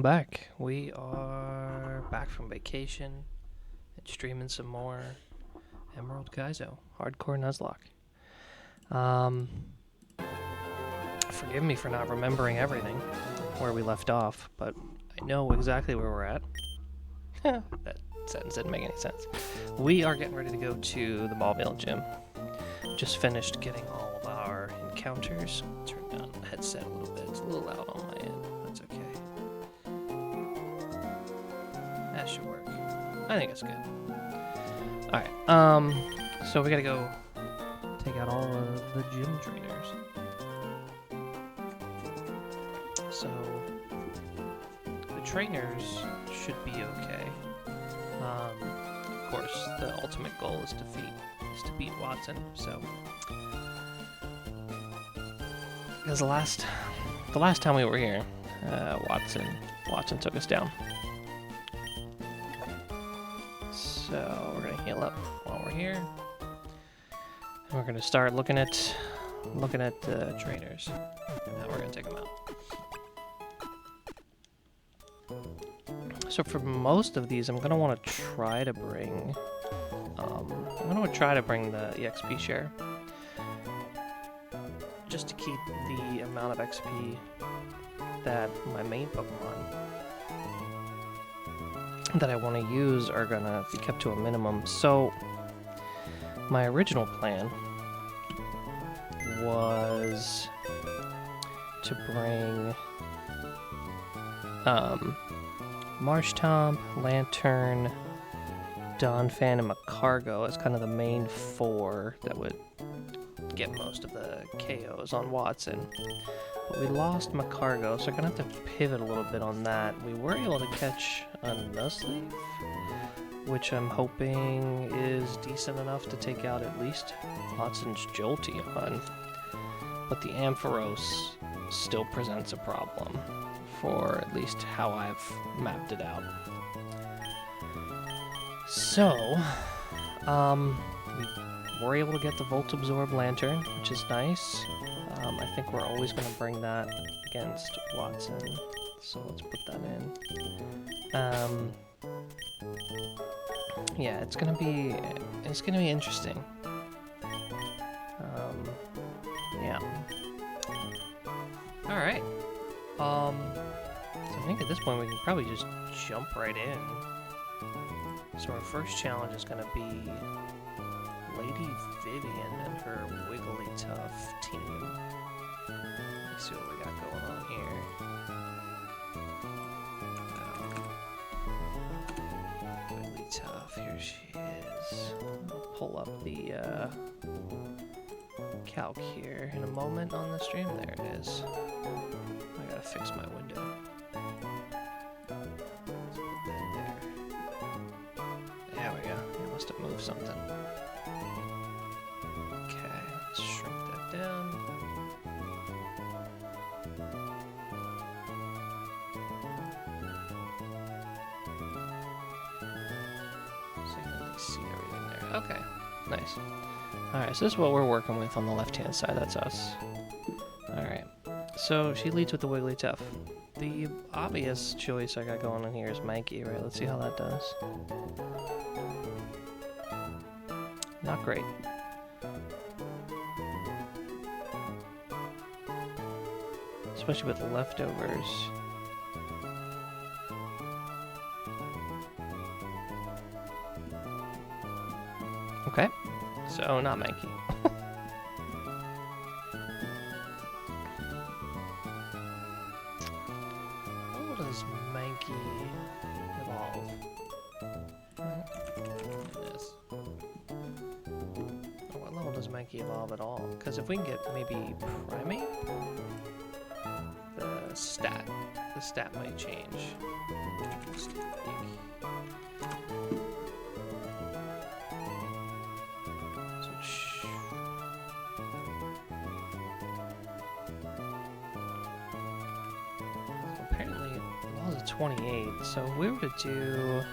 back. We are back from vacation and streaming some more Emerald Kaizo, hardcore Nuzlocke. Forgive me for not remembering everything where we left off, but I know exactly where we're at. That sentence didn't make any sense. We are getting ready to go to the Mauville gym. Just finished getting all of our encounters. Turn down the headset a little bit. It's a little loud on my end. That's okay. That should work. I think it's good. Alright, so we gotta go take out all of the gym trainers. So, the trainers should be okay. Of course, the ultimate goal is to beat Watson, so... Because the last time we were here, Watson took us down. So we're gonna heal up while we're here. And we're gonna start looking at the trainers. And then we're gonna take them out. So for most of these, I'm gonna want to try to bring. The EXP share, just to keep the amount of XP that my main Pokemon that I want to use are gonna be kept to a minimum. So my original plan was to bring Marshtomp, Lantern, Donphan, and Macargo as kind of the main four that would get most of the KOs on Watson. But we lost Macargo, so I'm gonna have to pivot a little bit on that. We were able to catch a Nuzlocke, which I'm hoping is decent enough to take out at least Watson's Jolteon. But the Ampharos still presents a problem, for at least how I've mapped it out. So, we were able to get the Volt Absorb Lantern, which is nice. I think we're always going to bring that against Watson, so let's put that in. Yeah, it's gonna be interesting. Yeah. All right. So I think at this point we can probably just jump right in. So our first challenge is going to be Lady Vivian and her Wigglytuff team. Let's see what we got going on here. Wigglytuff, here she is. I'll pull up the calc here in a moment on the stream. There it is. I gotta fix my window. Let's put that there. There we go. I must have moved something. Okay, let's shrink that down. So you can at least see everything there. Okay, nice. Alright, so this is what we're working with on the left-hand side. That's us. Alright, so she leads with the Wigglytuff. The obvious choice I got going on here is Mankey, right? Let's see how that does. Not great. Especially with leftovers. Okay, so not Mankey. How does Mankey evolve? This. What level does Mankey evolve at all? Because if we can get maybe Primate, the stat might change. Apparently, laws of 28. So if we were to do,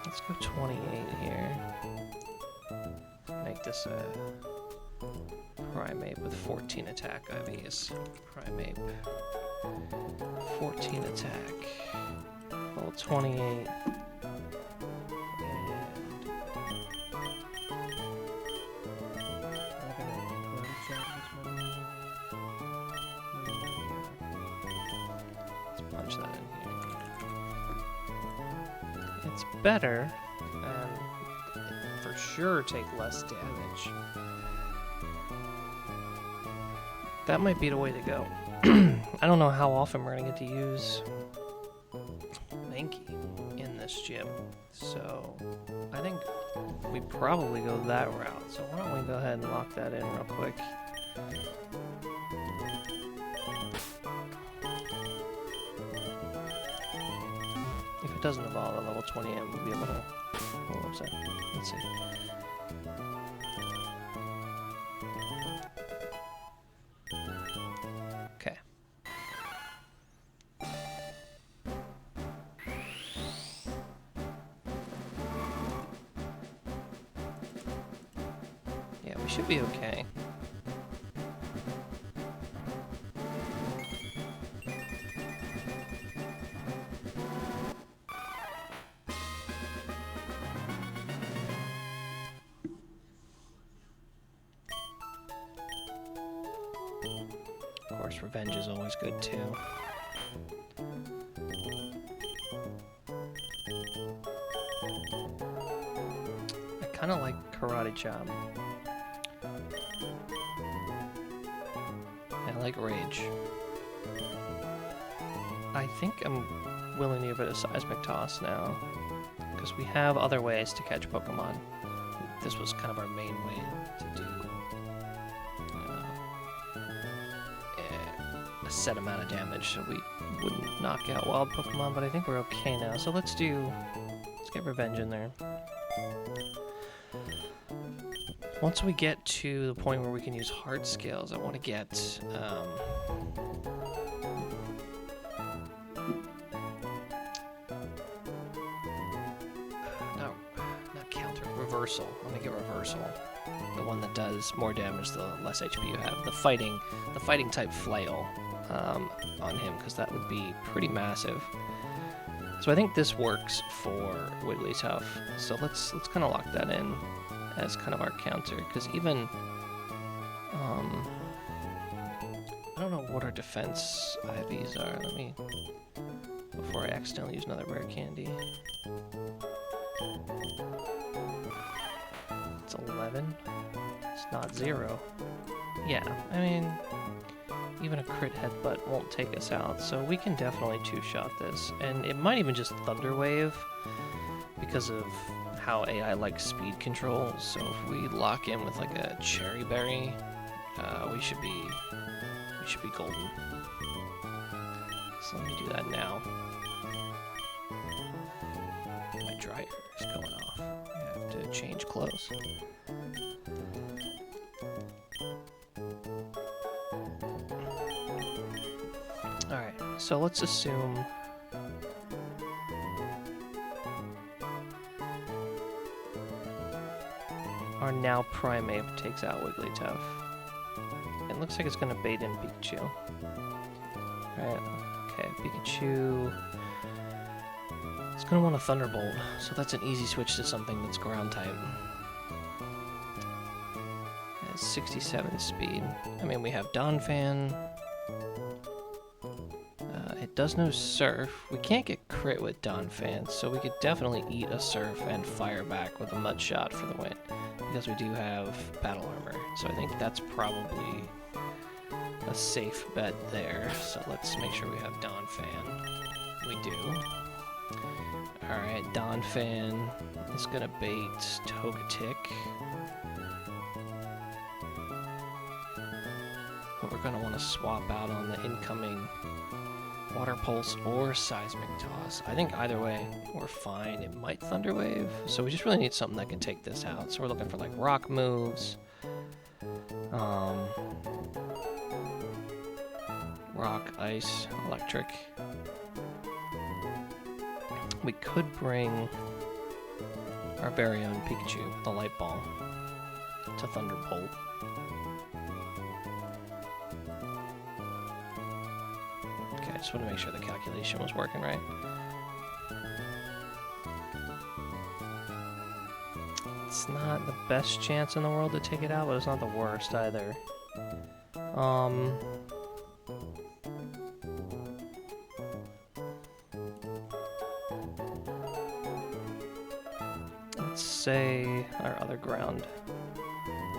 let's go 28 here. Make this a Primate with 14 attack IVs. Primate. 14 attack. Level 28. Punch that in here. It's better, and it for sure take less damage. That might be the way to go. I don't know how often we're gonna get to use Mankey in this gym, so I think we probably go that route. So why don't we go ahead and lock that in real quick. If it doesn't evolve at level 20, it would be a little upset. Let's see. Okay. Yeah, we should be okay. Of course, revenge is always good too. I kind of like Karate Chop. I like Rage. I think I'm willing to give it a Seismic Toss now, because we have other ways to catch Pokemon. This was kind of our main way to do a set amount of damage, so we wouldn't knock out wild Pokemon, but I think we're okay now. So let's get Revenge in there. Once we get to the point where we can use Heart Scales, I want to get not counter, Reversal. I want to get Reversal. The one that does more damage the less HP you have. The fighting type Flail on him, because that would be pretty massive. So I think this works for Wigglytuff. So let's kind of lock that in as kind of our counter, because even I don't know what our defense IVs are. Let me, before I accidentally use another rare candy. It's 11. It's not 0. Yeah, I mean, even a crit headbutt won't take us out, so we can definitely two-shot this. And it might even just Thunder Wave because of how AI likes speed control. So if we lock in with like a Cherry Berry, we should be golden. So let me do that now. My dryer is going off. I have to change clothes. Alright, so let's assume our now Primate takes out Wigglytuff. It looks like it's going to bait in Pikachu. Right, okay, Pikachu. It's going to want a Thunderbolt, so that's an easy switch to something that's ground type. It has 67 speed. I mean, we have Donphan. It does no Surf. We can't get crit with Donphan, so we could definitely eat a Surf and fire back with a Mud Shot for the win, because we do have Battle Armor. So I think that's probably a safe bet there. So let's make sure we have Donphan. We do. Alright, Donphan is gonna bait Togetic. But we're gonna want to swap out on the incoming Water Pulse or Seismic Toss. I think either way, we're fine. It might Thunder Wave, so we just really need something that can take this out. So we're looking for like rock moves, rock, ice, electric. We could bring our very own Pikachu, the Light Ball, to Thunderbolt. just want to make sure the calculation was working right. It's not the best chance in the world to take it out, but it's not the worst either. Let's say our other ground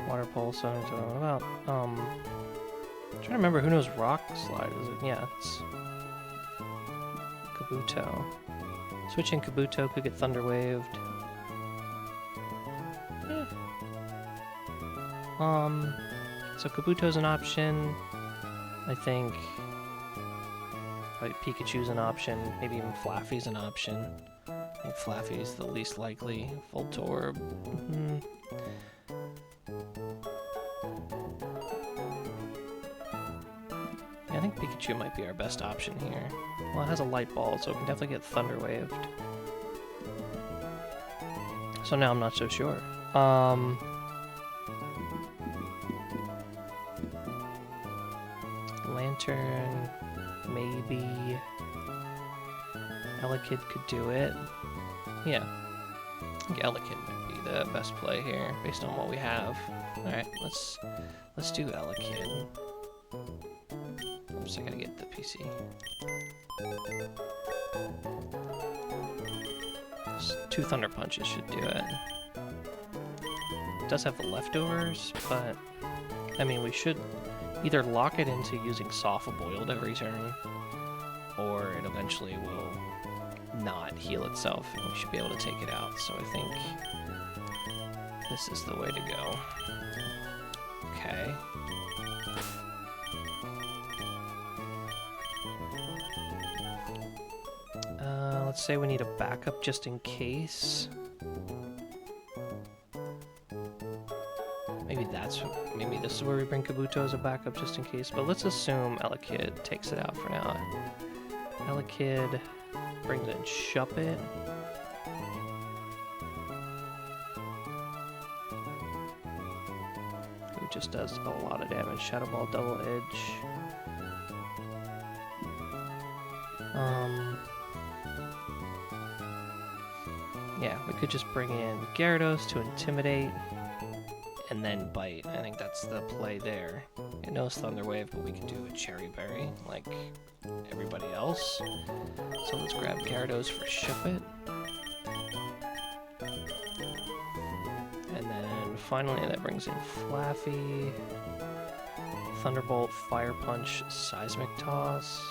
water pole. So what about I'm trying to remember who knows rock slide. Is it? Yeah, it's Kabuto. Switching Kabuto could get thunder waved. So Kabuto's an option. I think probably Pikachu's an option. Maybe even Flaffy's an option. I think Flaffy's the least likely. Voltorb. Yeah, I think Pikachu might be our best option here. Well, it has a light ball, so it can definitely get thunder waved. So now I'm not so sure. Lantern, maybe. Elekid could do it. Yeah, I think Elekid might be the best play here, based on what we have. All right, let's do Elekid. Oops, I gotta get the PC. Just 2 Thunder Punches should do it. It does have the leftovers, but I mean, we should either lock it into using Soft Boiled every turn, or it eventually will not heal itself, and we should be able to take it out. So I think this is the way to go. Okay. Let's say we need a backup just in case. Maybe this is where we bring Kabuto as a backup just in case, but let's assume Elekid takes it out for now. Elekid brings in Shuppet. Who just does a lot of damage. Shadow Ball, Double Edge. Yeah, we could just bring in Gyarados to Intimidate, and then Bite. I think that's the play there. It knows Thunder Wave, but we can do a Cherry Berry like everybody else. So let's grab Gyarados for Shuppet. And then finally that brings in Flaffy, Thunderbolt, Fire Punch, Seismic Toss.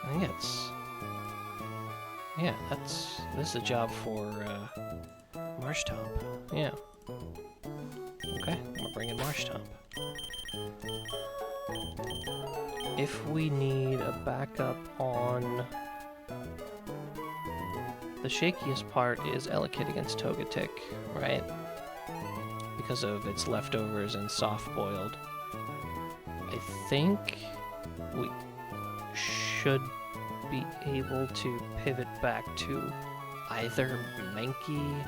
I think it's... yeah, this is a job for Marshtomp. Yeah. Okay, we're bringing Marshtomp. If we need a backup on... the shakiest part is Elekid against Togetic, right? Because of its leftovers and soft-boiled. I think we should be able to pivot back to either Mankey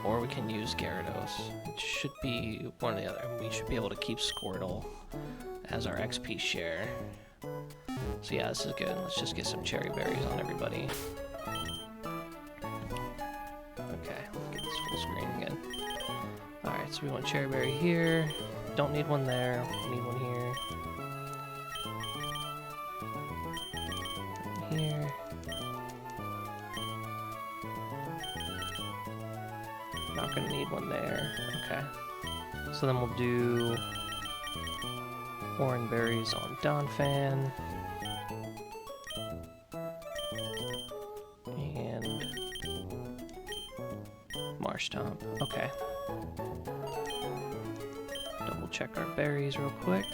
or we can use Gyarados. It should be one or the other. We should be able to keep Squirtle as our XP share. So yeah, this is good. Let's just get some Cherry Berries on everybody. Okay, let's get this full screen again. Alright, so we want Cherry Berry here. Don't need one there. We need one here. Here. Not gonna need one there. Okay. So then we'll do Oran Berries on Donphan. And Marshtomp. Okay. Double check our berries real quick.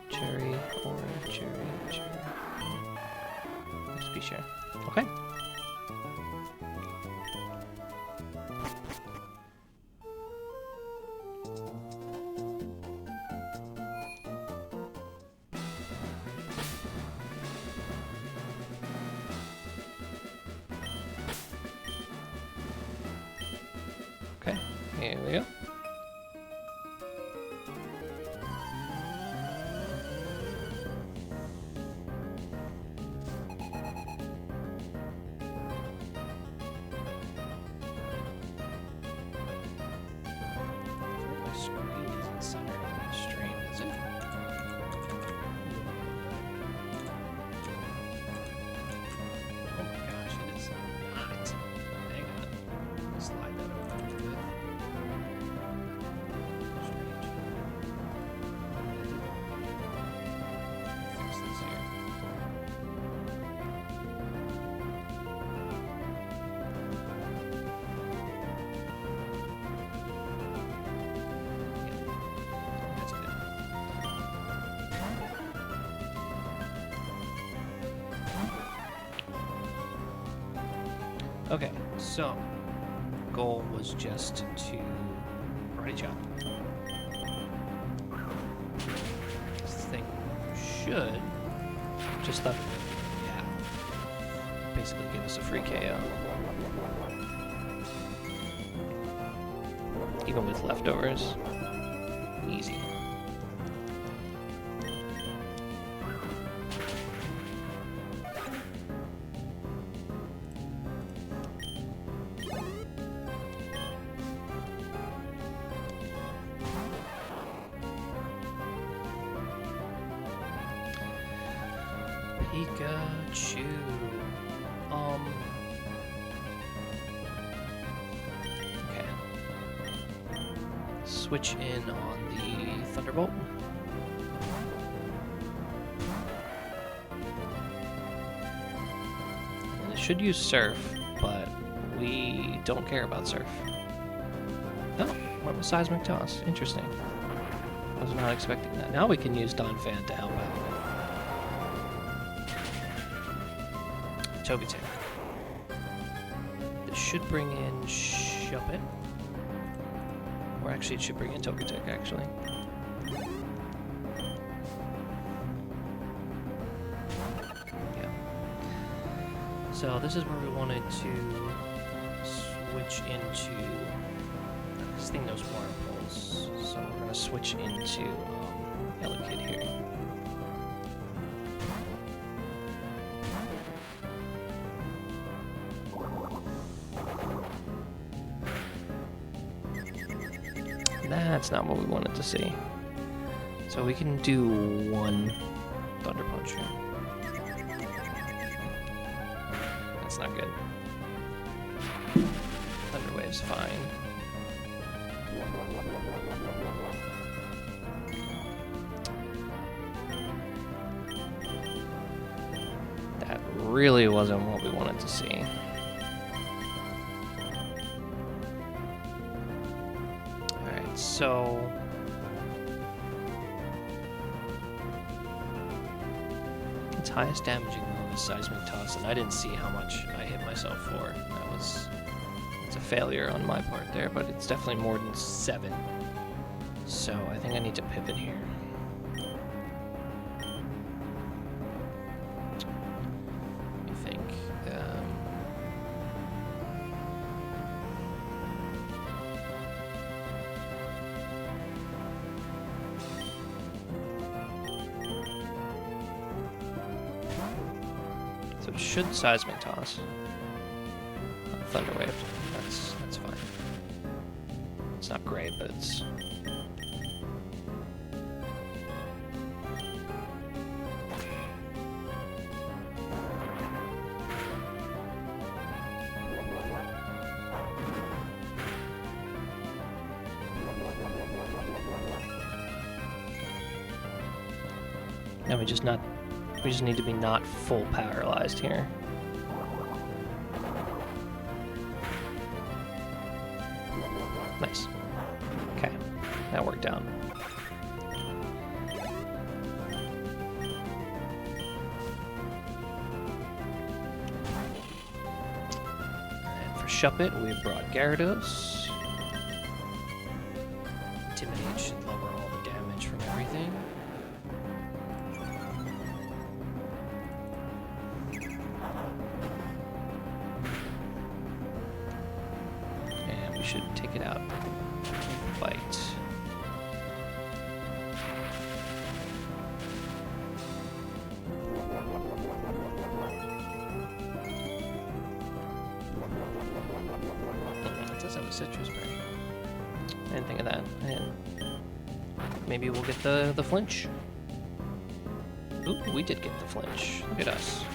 Cherry, orange, cherry. XP share. Okay. Okay, here we go. My screen isn't centered on the stream, is it? Oh my gosh, it is not. Hang on. Slide that over a little bit. Strange. Fix this here. Yeah, that's good. Okay, so goal was just to karate chop. This thing should just yeah, basically give us a free KO. Even with leftovers, easy. Pikachu. Okay. Switch in on the Thunderbolt. And it should use Surf, but we don't care about Surf. Oh, what was Seismic Toss? Interesting. I was not expecting that. Now we can use Donphan to help out. Togetic. This should bring in Shuppet. Or actually, it should bring in Togetic, actually. Yeah. So this is where we wanted to switch into... This thing knows water pulse, so we're going to switch into Elekid here. That's not what we wanted to see. So we can do one Thunder Punch here. That's not good. Thunder Wave's fine. That really wasn't what we wanted to see. So its highest damaging move is Seismic Toss, and I didn't see how much I hit myself for. It's a failure on my part there, but it's definitely more than 7. So I think I need to pivot here. Let me think. So it should Seismic Toss. Thunder Wave. That's fine. It's not great, but it's... And we just need to be not full paralyzed here. Nice. Okay, that worked out. And for Shuppet, we brought Gyarados. Intimidate should lower all the damage from everything. should take it out. Bite. It does have a citrus berry. I didn't think of that. And maybe we'll get the flinch. Ooh, we did get the flinch. Look at us.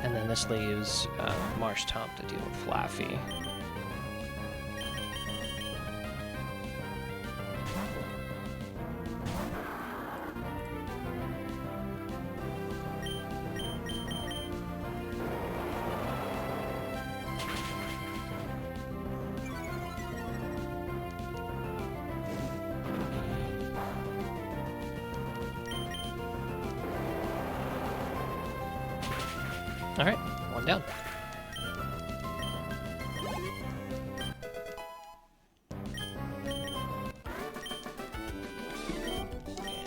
And then this leaves Marsh Tomp to deal with Flaffy. Alright, one down.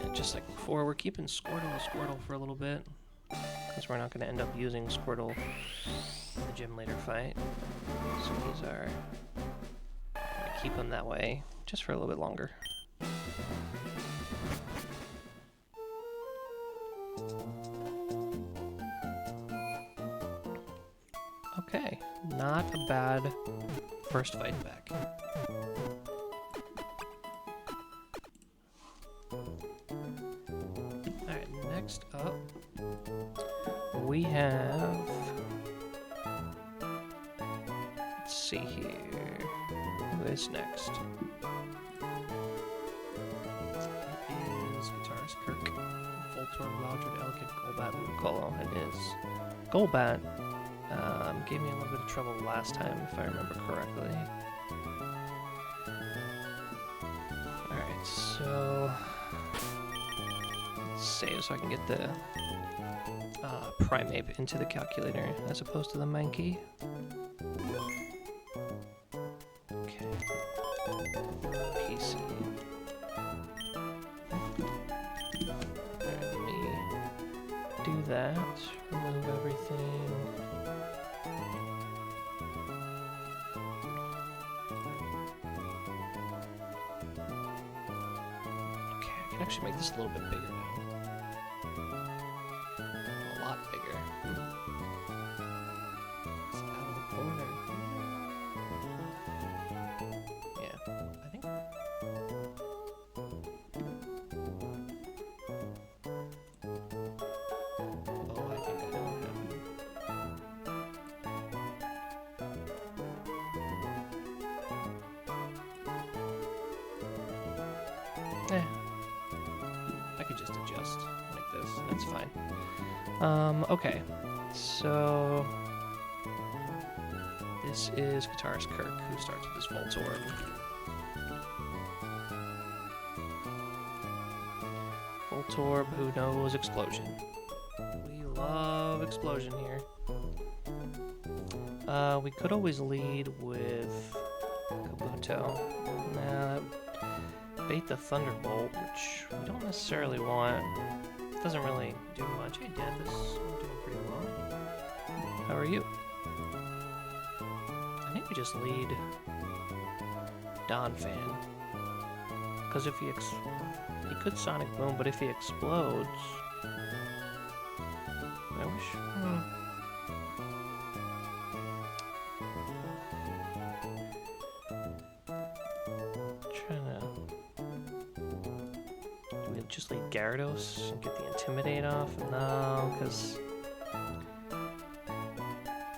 And just like before, we're keeping Squirtle for a little bit, because we're not going to end up using Squirtle in the gym leader fight. So these are... I'm going to keep them that way, just for a little bit longer. Okay, not a bad first fight back. Alright, next up, we have... Let's see here. Who is next? It is Guitarist Kirk. Voltorb, Loudred, Elegant, Golbat, Lucolo. It is Golbat. Gave me a little bit of trouble last time, if I remember correctly. Alright, so... let's save so I can get the Primeape into the calculator as opposed to the Mankey. Okay. PC. Alright, let me do that. Remove everything. Actually make this a little bit bigger now. A lot bigger. It's out of the corner. Yeah, I think. Oh, I think I know what happened. I could just adjust like this. That's fine. Okay. So this is Guitarist Kirk, who starts with his Voltorb. Voltorb, who knows Explosion. We love Explosion here. We could always lead with Kabuto. Nah, bait the Thunderbolt, which we don't necessarily want. It doesn't really do much. Hey, Deathus, I'm doing pretty well. How are you? I think we just lead Donphan. Because if he could Sonic Boom, but if he explodes... I wish... just lead Gyarados and get the Intimidate off? No, because...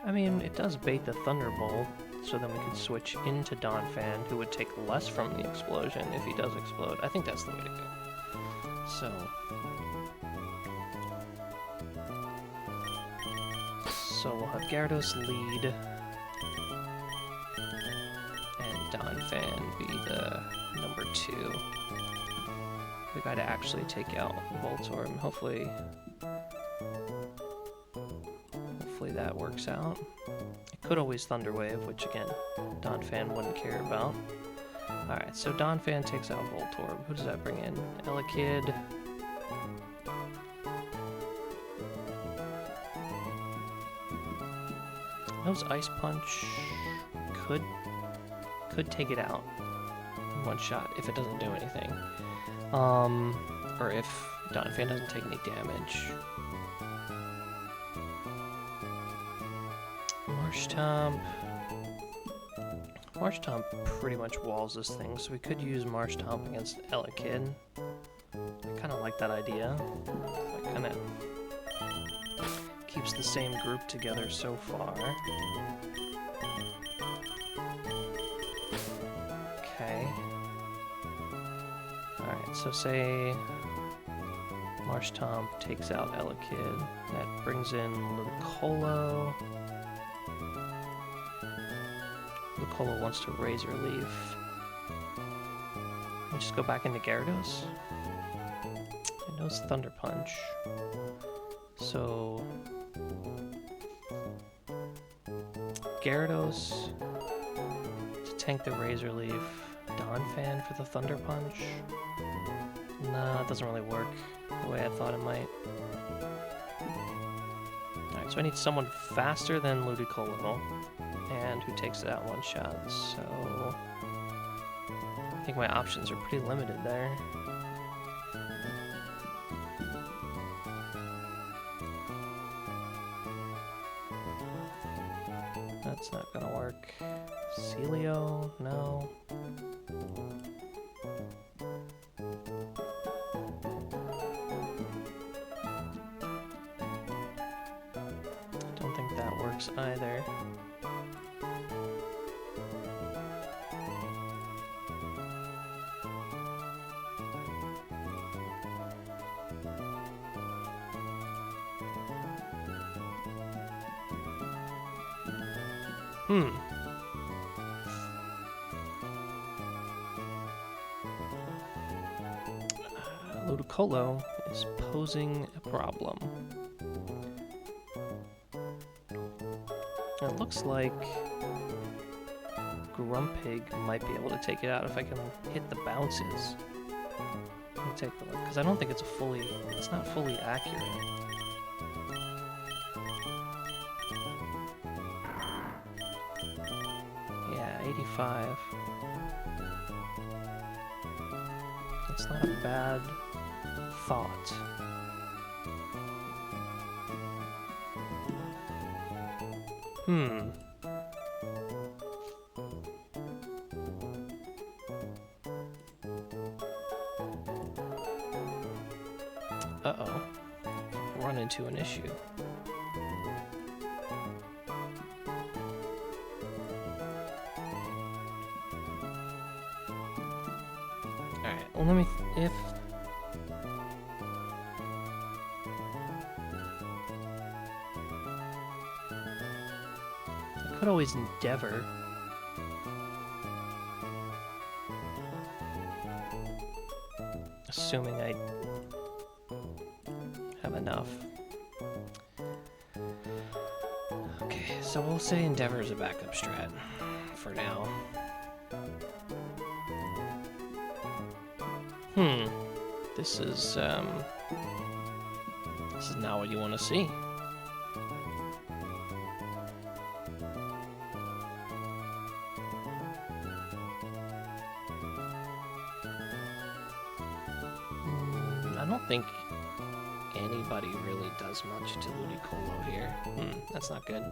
I mean, it does bait the Thunderbolt, so then we could switch into Donphan, who would take less from the explosion if he does explode. I think that's the way to go. So we'll have Gyarados lead, and Donphan be the number 2. We gotta actually take out Voltorb, and hopefully that works out. It could always Thunder Wave, which again, Donphan wouldn't care about. Alright, so Donphan takes out Voltorb. Who does that bring in? Elekid. Gyarados Ice Punch could take it out in one shot if it doesn't do anything. Or if Donphan doesn't take any damage. Marshtomp pretty much walls this thing, so we could use Marshtomp against Elekid. I kind of like that idea. It kind of keeps the same group together so far. Okay. Alright, so say Marshtomp takes out Elekid. That brings in Ludicolo. Ludicolo wants to Razor Leaf. Can we just go back into Gyarados? It knows Thunder Punch. So Gyarados to tank the Razor Leaf. Donphan for the Thunder Punch. Nah, it doesn't really work the way I thought it might. Alright, so I need someone faster than Ludicolo, and who takes it out one shot, so I think my options are pretty limited there. That's not gonna work. Celio? No. Don't think that works either. Ludicolo is posing a problem. It looks like Grumpig might be able to take it out if I can hit the bounces. Let me take a look, because I don't think it's not fully accurate. Yeah, 85. It's not a bad thought. Uh-oh. Run into an issue. Alright, well let me... if... I could always endeavor. Assuming I have enough. Okay, so we'll say endeavor is a backup strat for now. This is not what you want to see. I don't think anybody really does much to Ludicolo here. That's not good.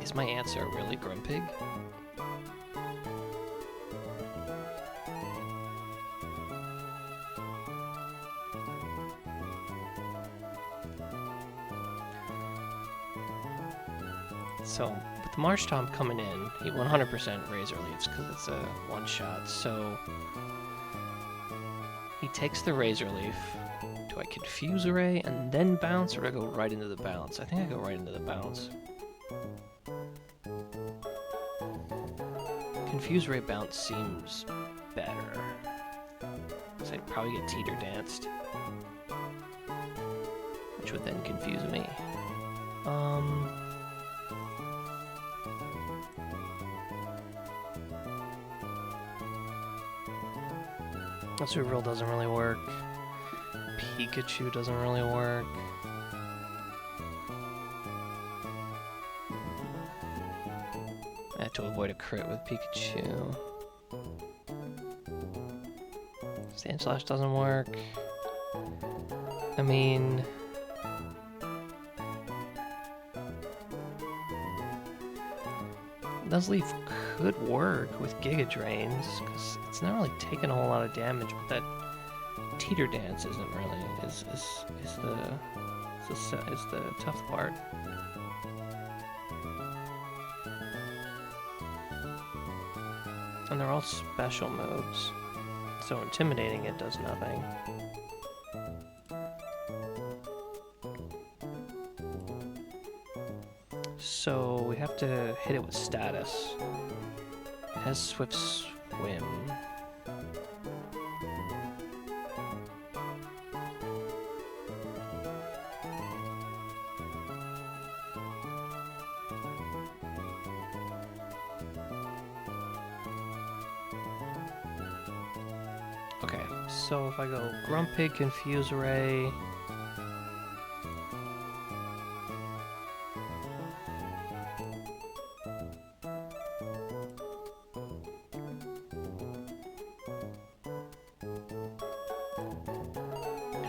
Is my answer really Grumpig? So, with the Marshtomp coming in, he 100% Razor Leaves because it's a one-shot, so he takes the Razor Leaf. Do I Confuse Ray and then bounce, or do I go right into the bounce? I think I go right into the bounce. Confuse Ray bounce seems better. So I'd probably get Teeter Danced, which would then confuse me. Mauville doesn't really work. Pikachu doesn't really work. I had to avoid a crit with Pikachu. Sandslash doesn't work. I mean... Nuzleaf could work with Giga Drains, because it's not really taking a whole lot of damage, but that Teeter Dance isn't really is the tough part. And they're all special moves, so intimidating it does nothing. So we have to hit it with status. It has Swift Swim. Okay, so if I go Grumpig, Confuse Ray,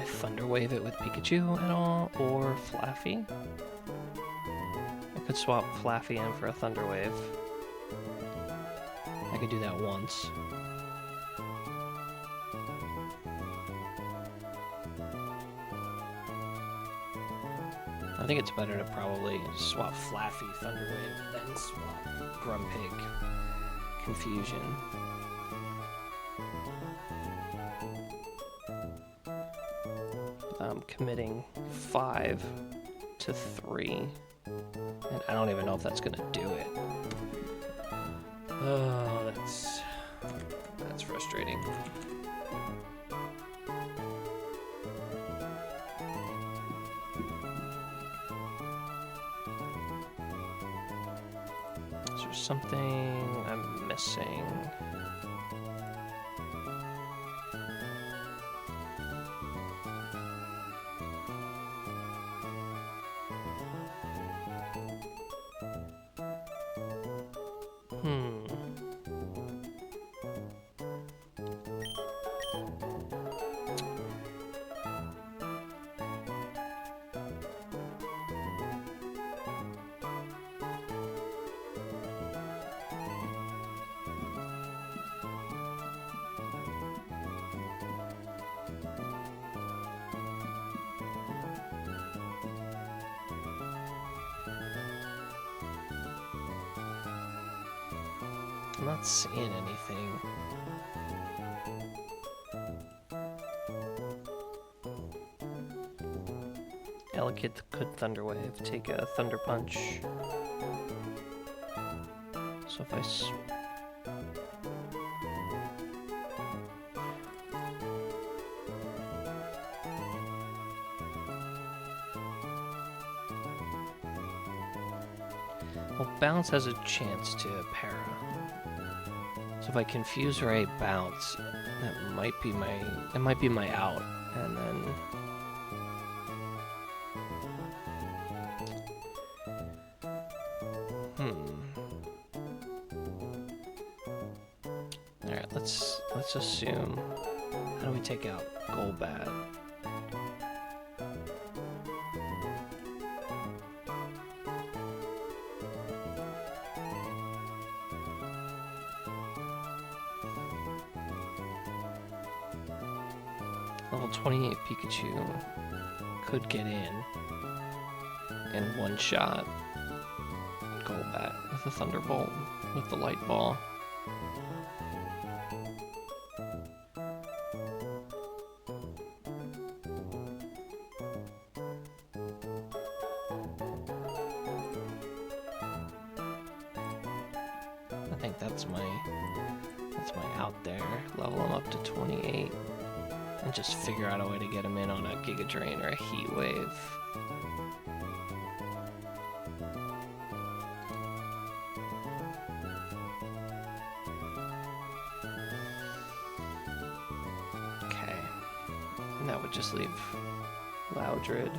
Thunder Wave it with Pikachu at all, or Flaffy. I could swap Flaffy in for a Thunder Wave. I could do that once. I think it's better to probably swap Flaffy, Thunder Wave, then swap Grumpig, Confusion. I'm committing 5 to 3, and I don't even know if that's gonna do it. Oh, that's frustrating. Is there something I'm missing? I'm not seeing anything. Elekid could Thunder Wave, take a Thunder Punch. So if I well, Bounce has a chance to para. So if I Confuse Ray Bounce, that might be my out, and then all right, let's assume. How do we take out Golbat? Level 28 Pikachu could get in one shot Golbat with a Thunderbolt with the Light Ball. I think that's my out there. Level him up to 28. And just figure out a way to get him in on a Giga Drain or a Heat Wave. that would just leave Loudred,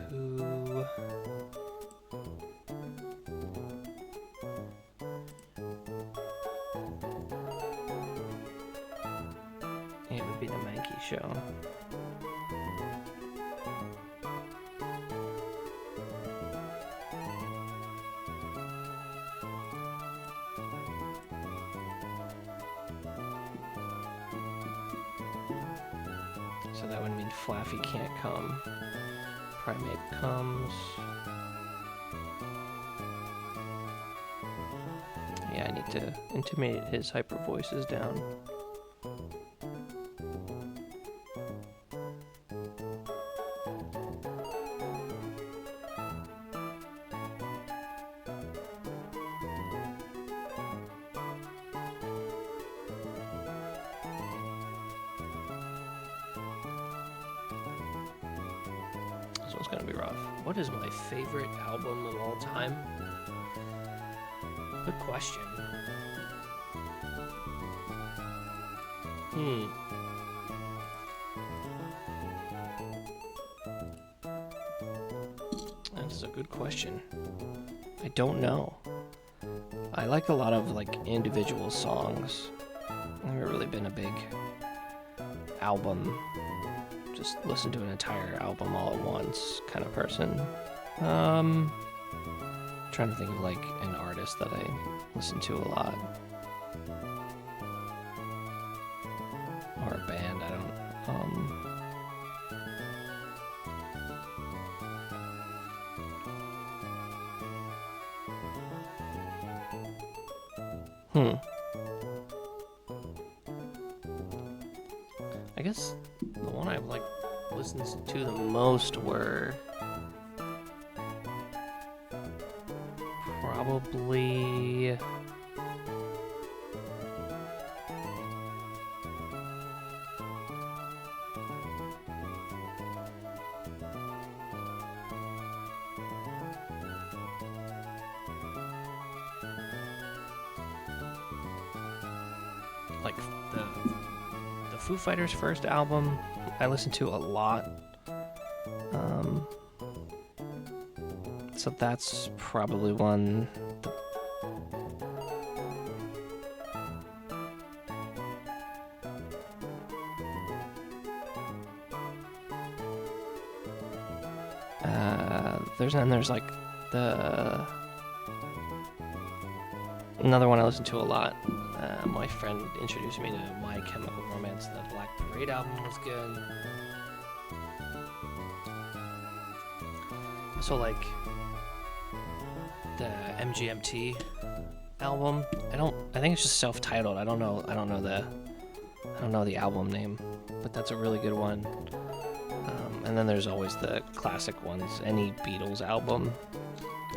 who... It would be the Mankey Show. So that would mean Flaffy can't come. Primate comes. Yeah, I need to intimidate his hyper voices down. This one's gonna be rough. What is my favorite album of all time? Good question. That's a good question. I don't know. I like a lot of like individual songs. I've never really been a big album, just listen to an entire album all at once kind of person. Trying to think of like an artist that I listen to a lot. Or a band, I don't I guess the one I've like listened to the most were probably like the Foo Fighters' first album. I listened to a lot. So that's probably one. There's like another one I listen to a lot. My friend introduced me to My Chemical Romance. The Black Parade album was good. So like the MGMT album. I think it's just self-titled. I don't know the album name, but that's a really good one. And then there's always the classic ones. Any Beatles album.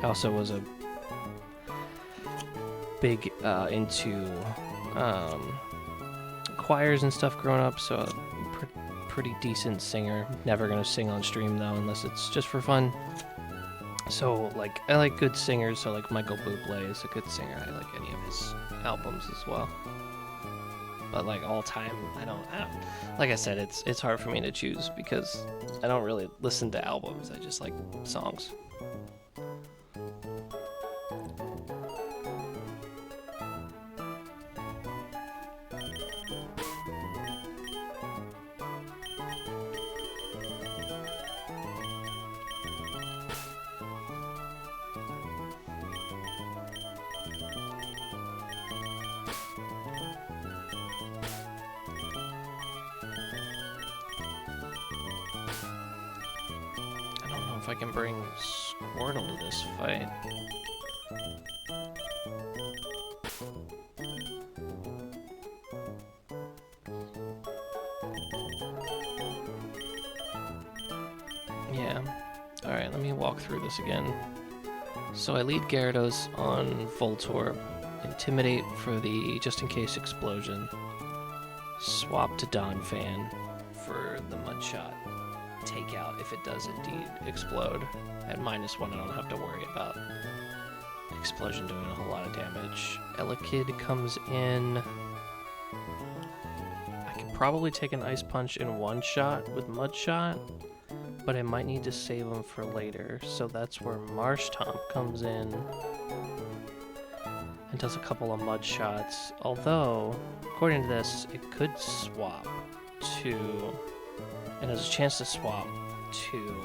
I also was a big into choirs and stuff growing up, so pretty decent singer. Never gonna sing on stream though, unless it's just for fun. So like I like good singers. So like Michael Bublé is a good singer. I like any of his albums as well. But like all time, I don't. Like I said, it's hard for me to choose because I don't really listen to albums. I just like songs. If I can bring Squirtle to this fight. Yeah. Alright, let me walk through this again. So I lead Gyarados on Voltorb, Intimidate for the just-in-case explosion, swap to Donphan for the Mudshot, take out if it does indeed explode. At -1, I don't have to worry about explosion doing a whole lot of damage. Elekid comes in. I can probably take an Ice Punch in one shot with Mud Shot, but I might need to save them for later. So that's where Marsh Tomp comes in and does a couple of Mud Shots. Although, according to this, it could swap to, and there's a chance to swap to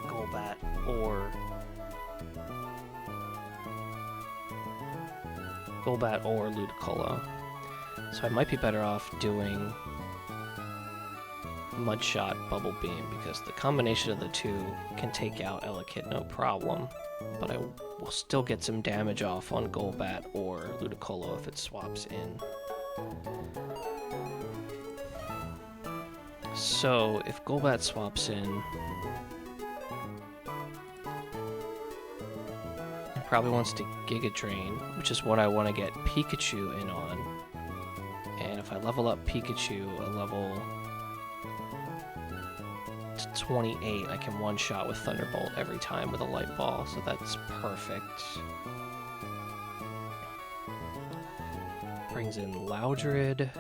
Golbat or Ludicolo. So I might be better off doing Mud Shot, Bubble Beam, because the combination of the two can take out Elekid no problem, but I will still get some damage off on Golbat or Ludicolo if it swaps in. So if Golbat swaps in, it probably wants to Giga Drain, which is what I want to get Pikachu in on. And if I level up Pikachu a level 28, I can one-shot with Thunderbolt every time with a Light Ball, so that's perfect. Brings in Loudred,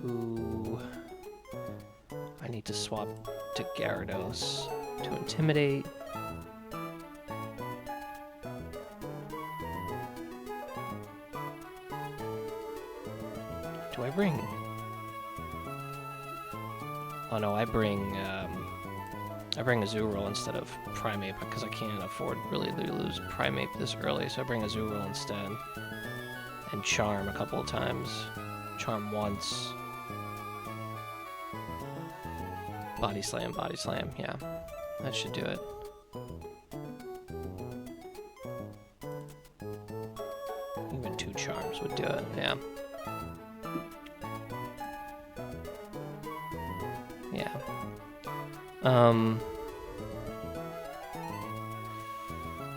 who I need to swap to Gyarados to Intimidate. Do I bring... Oh no, I bring Azurill instead of Primeape because I can't afford really to lose Primeape this early, so I bring Azurill instead. And Charm a couple of times. Charm once. Body Slam, yeah. That should do it. Even 2 Charms would do it, yeah.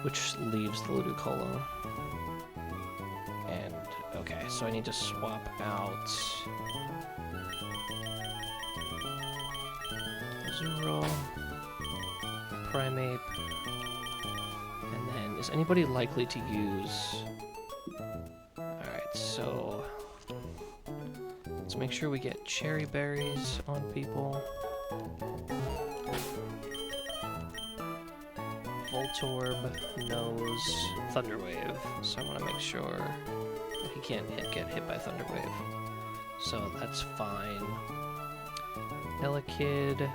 Which leaves the Ludicolo. And, okay, so I need to swap out Azurill, Primeape, and then is anybody likely to use... Alright, so let's make sure we get Cherry Berries on people. Voltorb knows Thunderwave, so I want to make sure he can't get hit by Thunderwave. So that's fine. Elekid,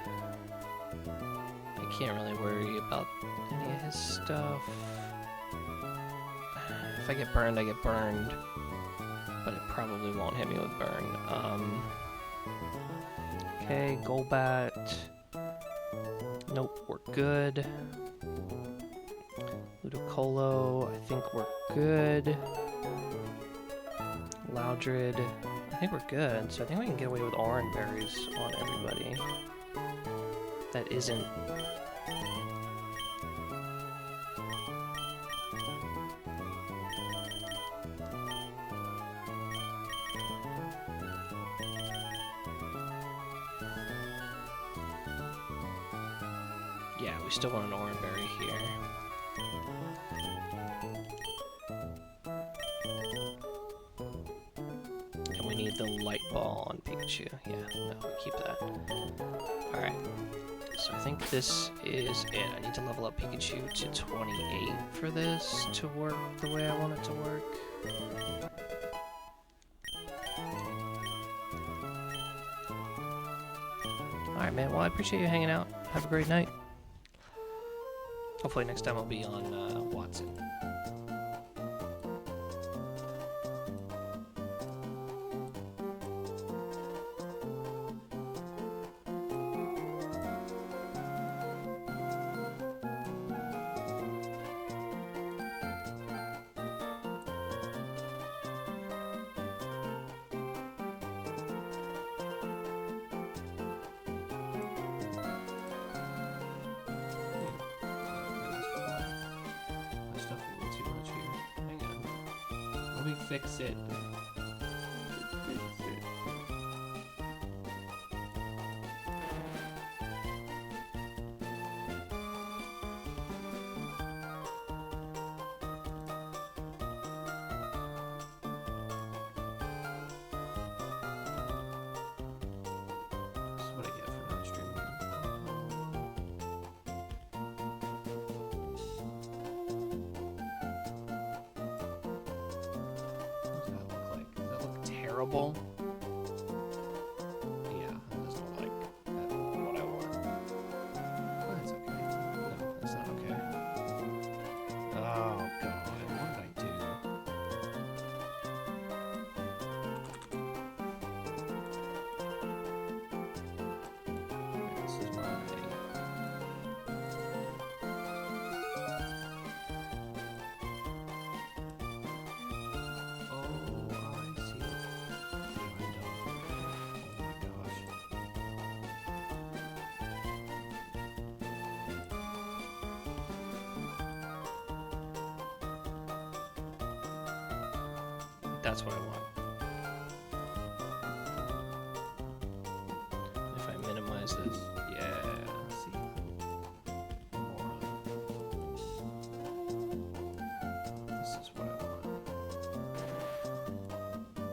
I can't really worry about any of his stuff. If I get burned, I get burned, but it probably won't hit me with burn. Okay, Golbat. Nope, we're good. Ludicolo, I think we're good. Loudred, I think we're good. So I think we can get away with Orange Berries on everybody. That isn't... Yeah, we still want an Orange Berry here. And we need the Light Ball on Pikachu. Yeah, no, we keep that. Alright, so I think this is it. I need to level up Pikachu to 28 for this to work the way I want it to work. Alright, man, well, I appreciate you hanging out. Have a great night. Hopefully next time I'll be on Watson. Fix it. horrible. Yeah, that's not like what I want. Oh, that's okay. No, that's not okay. Oh god, what did I do? This is my... That's what I want. If I minimize this, yeah, see? Moron. This is what I want.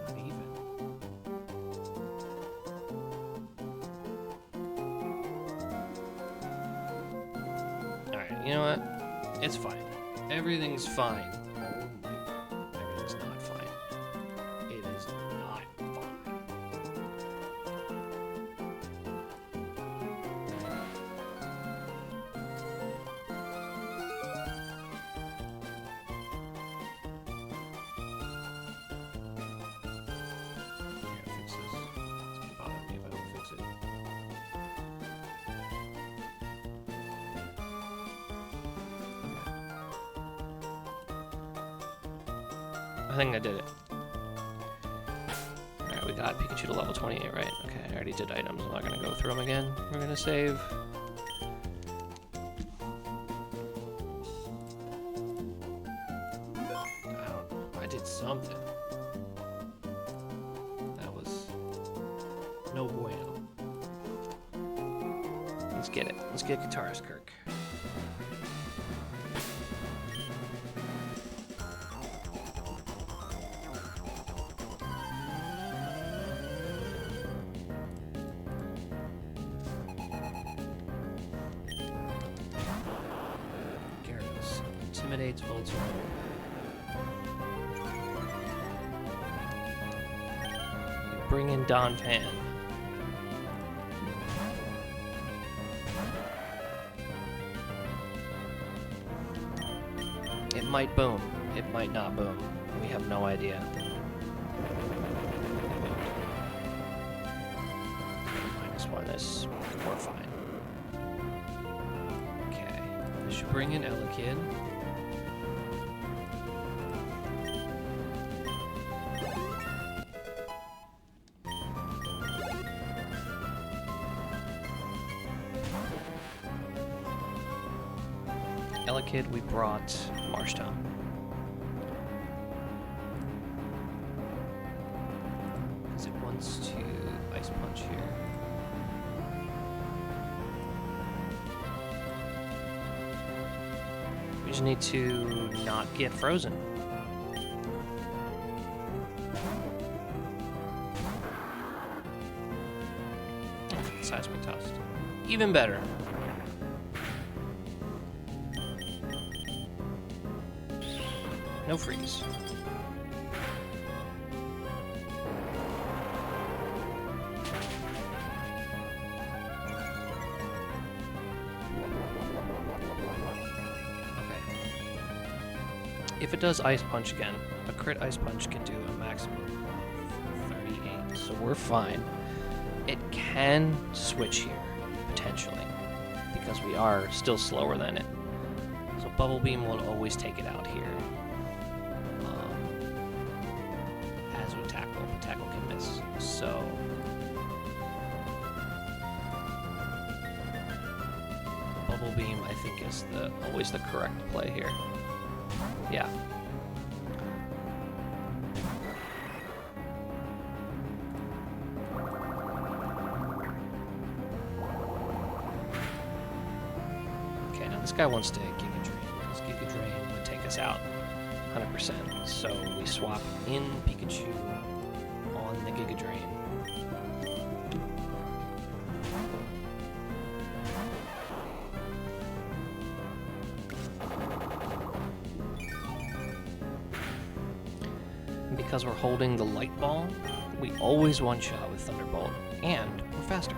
Not even. Alright, you know what? It's fine. Everything's fine. Everything's not fine. It is not fine. I gotta fix this. It's gonna bother me if I don't fix it. I think I did it. Alright, we got Pikachu to level 28, right? Okay, I already did items. I'm not gonna go through them again. We're gonna save. I did something. That was no bueno. Let's get it. Let's get Guitarist Kirk. Intimidates Voltron. Bring in Don Pan. It might boom. It might not boom. We have no idea. -1 this. We're fine. Okay. I should bring in Elekid. Elekid, we brought Marshtomp. Because it wants to Ice Punch here. We just need to not get frozen. Seismic Tossed. Even better. No freeze. Okay. If it does Ice Punch again, a crit Ice Punch can do a maximum of 38, so we're fine. It can switch here, potentially, because we are still slower than it. So Bubble Beam will always take it out here. As with Tackle, but Tackle can miss. So Bubble Beam, I think, is always the correct play here. Yeah. Okay, now this guy wants to Giga Drain, because Giga Drain would take us out 100%. So we swap in Pikachu on the Giga Drain. And because we're holding the Light Ball, We always one-shot with Thunderbolt, and we're faster.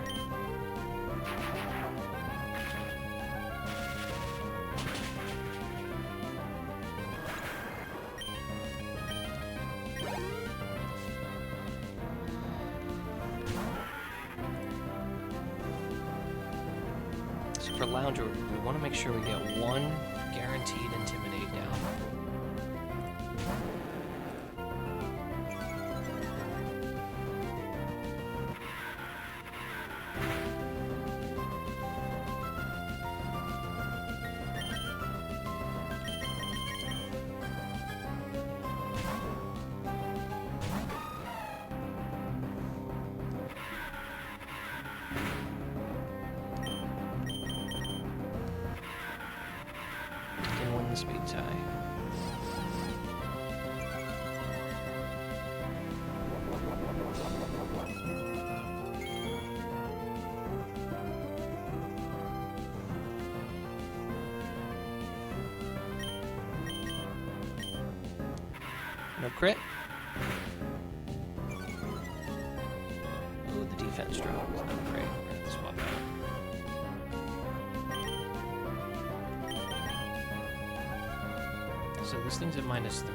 So for Lounger, we want to make sure we get one guaranteed Intimidate down. Speed tie. No crit. Ooh, the defense drop is not great. We're gonna have to swap out. So this thing's at -3.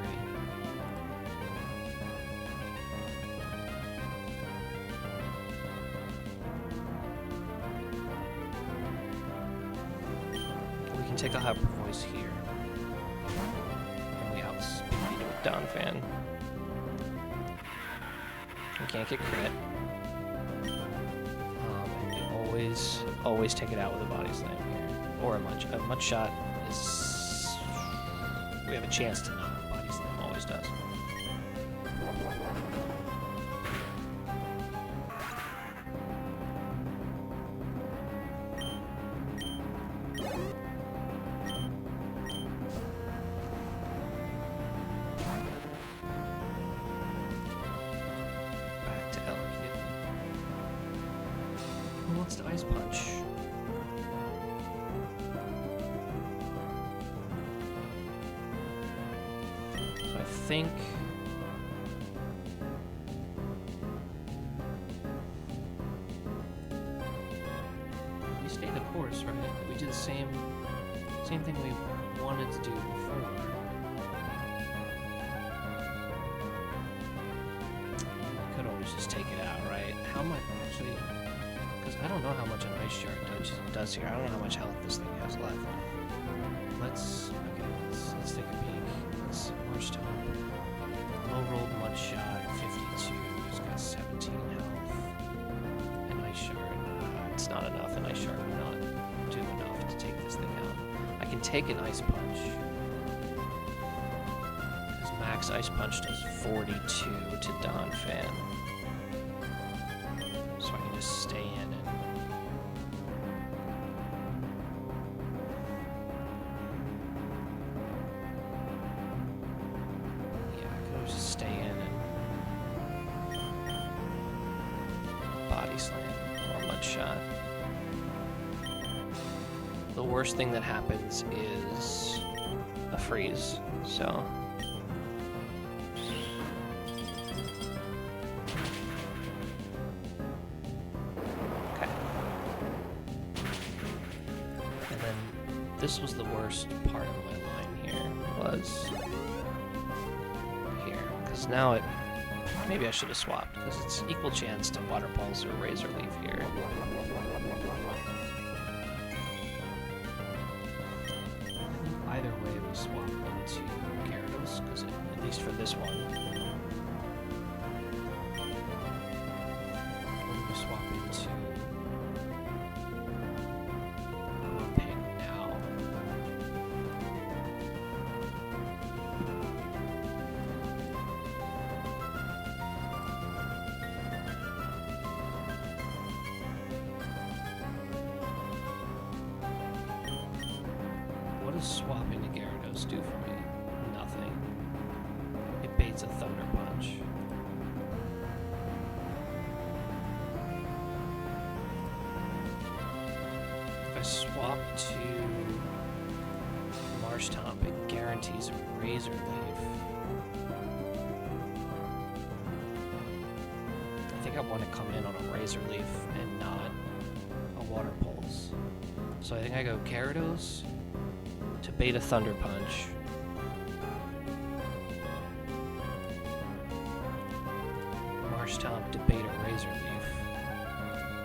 We can take a Hyper Voice here. And we outspeed with Donphan. We can't get crit. And we always take it out with a Body Slam here. Or a Mud Shot is... We have a chance to not. Body Slam always does. Back to Elkid. Who wants to Ice Punch? I think we stayed the course, right? We did the same thing we wanted to do before. We could always just take it out, right? How much actually? Because I don't know how much an Ice Shard does here. I don't know how much health this thing has left. Let's take a peek. Let's see. Marsh Top. Low rolled Mud Shot, 52. He's got 17 health. An Ice Shard. It's not enough. An Ice Shard would not do enough to take this thing out. I can take an Ice Punch. His max Ice Punch does 42 to Donphan. So I can just stay in and... Body Slam or Mud Shot. The worst thing that happens is a freeze, so... Okay. And then this was the worst part of my line here, was here, because now it... Maybe I should have swapped, because it's equal chance to Water Pulse or Razor Leaf here. I think either way we swap into Gyarados, because at least for this one. What do we swap into? Ping now. What does swapping to Gyarados do for me? Nothing. It baits a Thunder Punch. If I swap to Marshtomp, it guarantees a Razor Leaf. think I want to come in on a Razor Leaf and not a Water Pulse. So I think I go Gyarados to Beta Thunder Punch. Marshtomp to Beta Razor Leaf.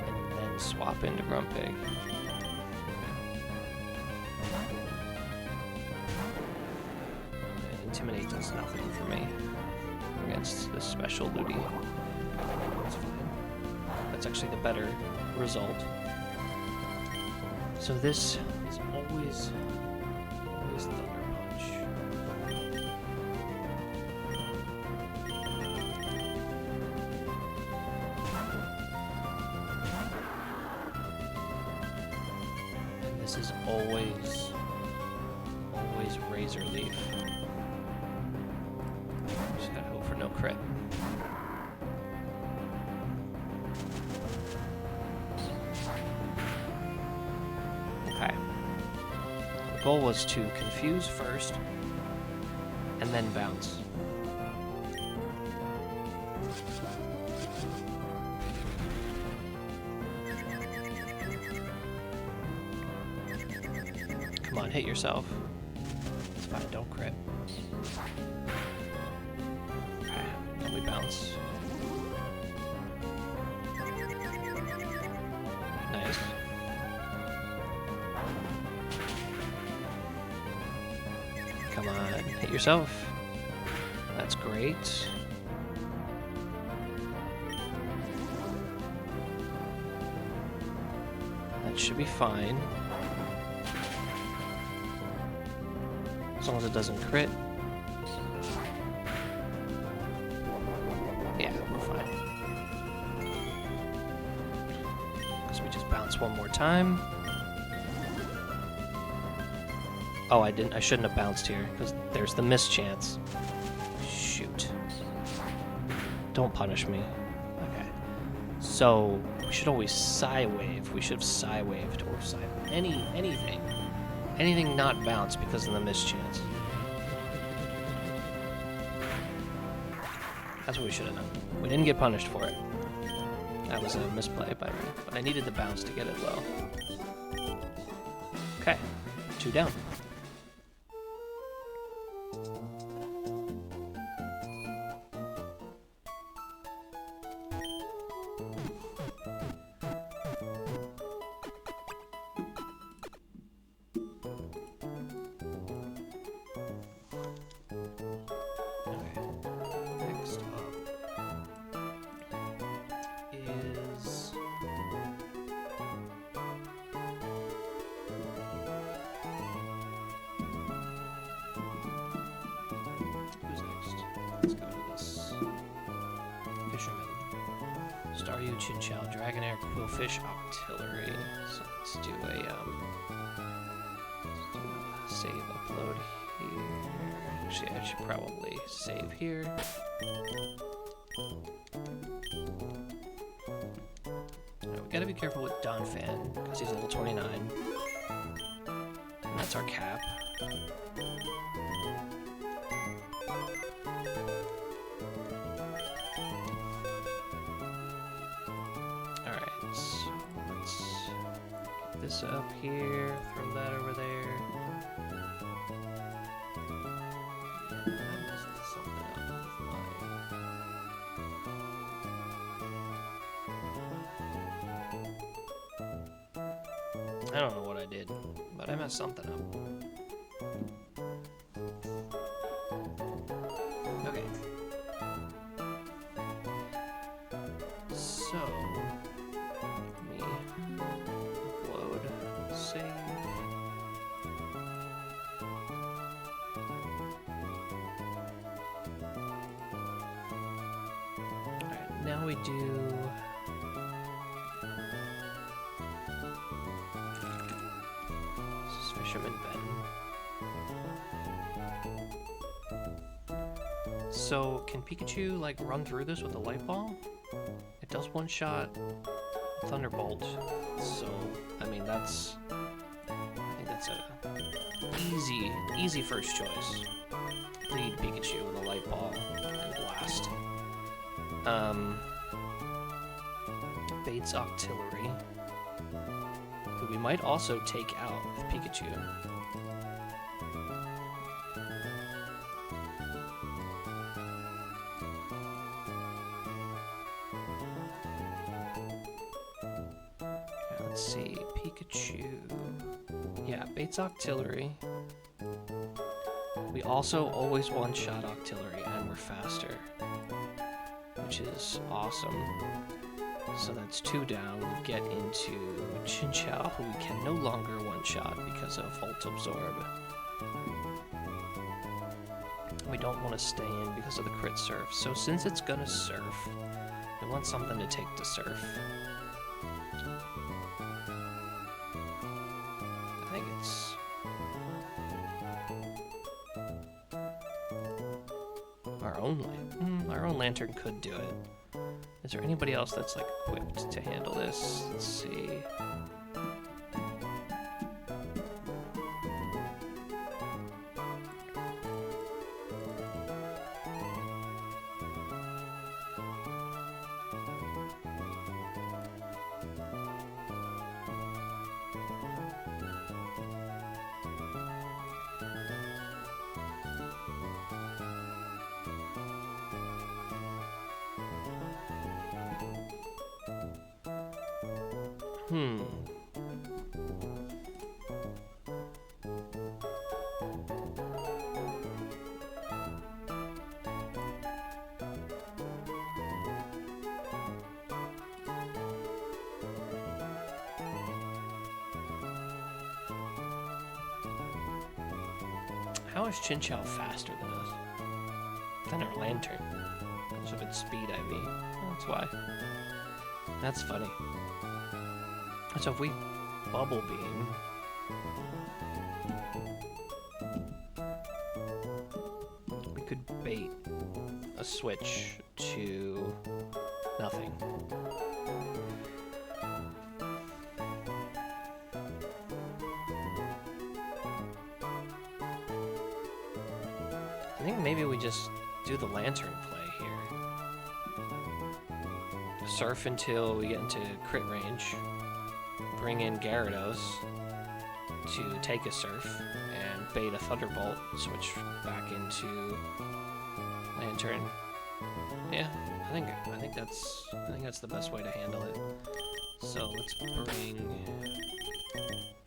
And then swap into Grumpig. Intimidate does nothing for me against this special Ludi. That's fine. That's actually the better result. So this is always Thunder Punch. And this is always Razor Leaf. Just gotta hope for no crit. Okay. The goal was to confuse first, and then bounce. Come on, hit yourself. It's fine, don't crit. Okay, then we bounce. Nice. Come on, hit yourself. That's great. That should be fine. As long as it doesn't crit. Yeah, we're fine. Because we just bounce one more time. Oh, I shouldn't have bounced here, because there's the miss chance. Shoot. Don't punish me. Okay. So, we should always Psy-Wave. We should have Psy-Waved, or anything. Anything not bounce because of the miss chance. That's what we should have done. We didn't get punished for it. That was a misplay by me, but I needed the bounce to get it low. Okay, 2 down. Chinchou, Dragonair, Quillfish, Octillery. So let's do a save upload here. Actually, I should probably save here. Right, we gotta be careful with Donphan because he's level 29, and that's our cap. This up here, throw that over there. I messed something up with mine. I don't know what I did, but I messed something up. Okay. So now we do this is Fisherman Ben. So can Pikachu like run through this with a light ball? It does one shot Thunderbolt. So I mean I think that's a easy first choice. Lead Pikachu with a light ball and blast. Bates Octillery, who we might also take out with Pikachu. Let's see, Pikachu. Yeah, Bates Octillery. We also always one-shot Octillery, and we're faster, which is awesome. So that's 2 down. We get into Chinchou, who we can no longer one-shot because of Volt Absorb. We don't want to stay in because of the crit surf. So since it's gonna surf, we want something to take to surf. I think it's... Our own lantern could do it. Is there anybody else that's like equipped to handle this? Let's see. How is Chinchou faster than us? Than our lantern. Because of its speed, I mean. That's why. That's funny. So if we Bubble Beam... we could bait a switch to nothing. I think maybe we just do the lantern play here. Surf until we get into crit range. Bring in Gyarados to take a surf and bait a Thunderbolt. Switch back into lantern. Yeah, I think that's the best way to handle it. So let's bring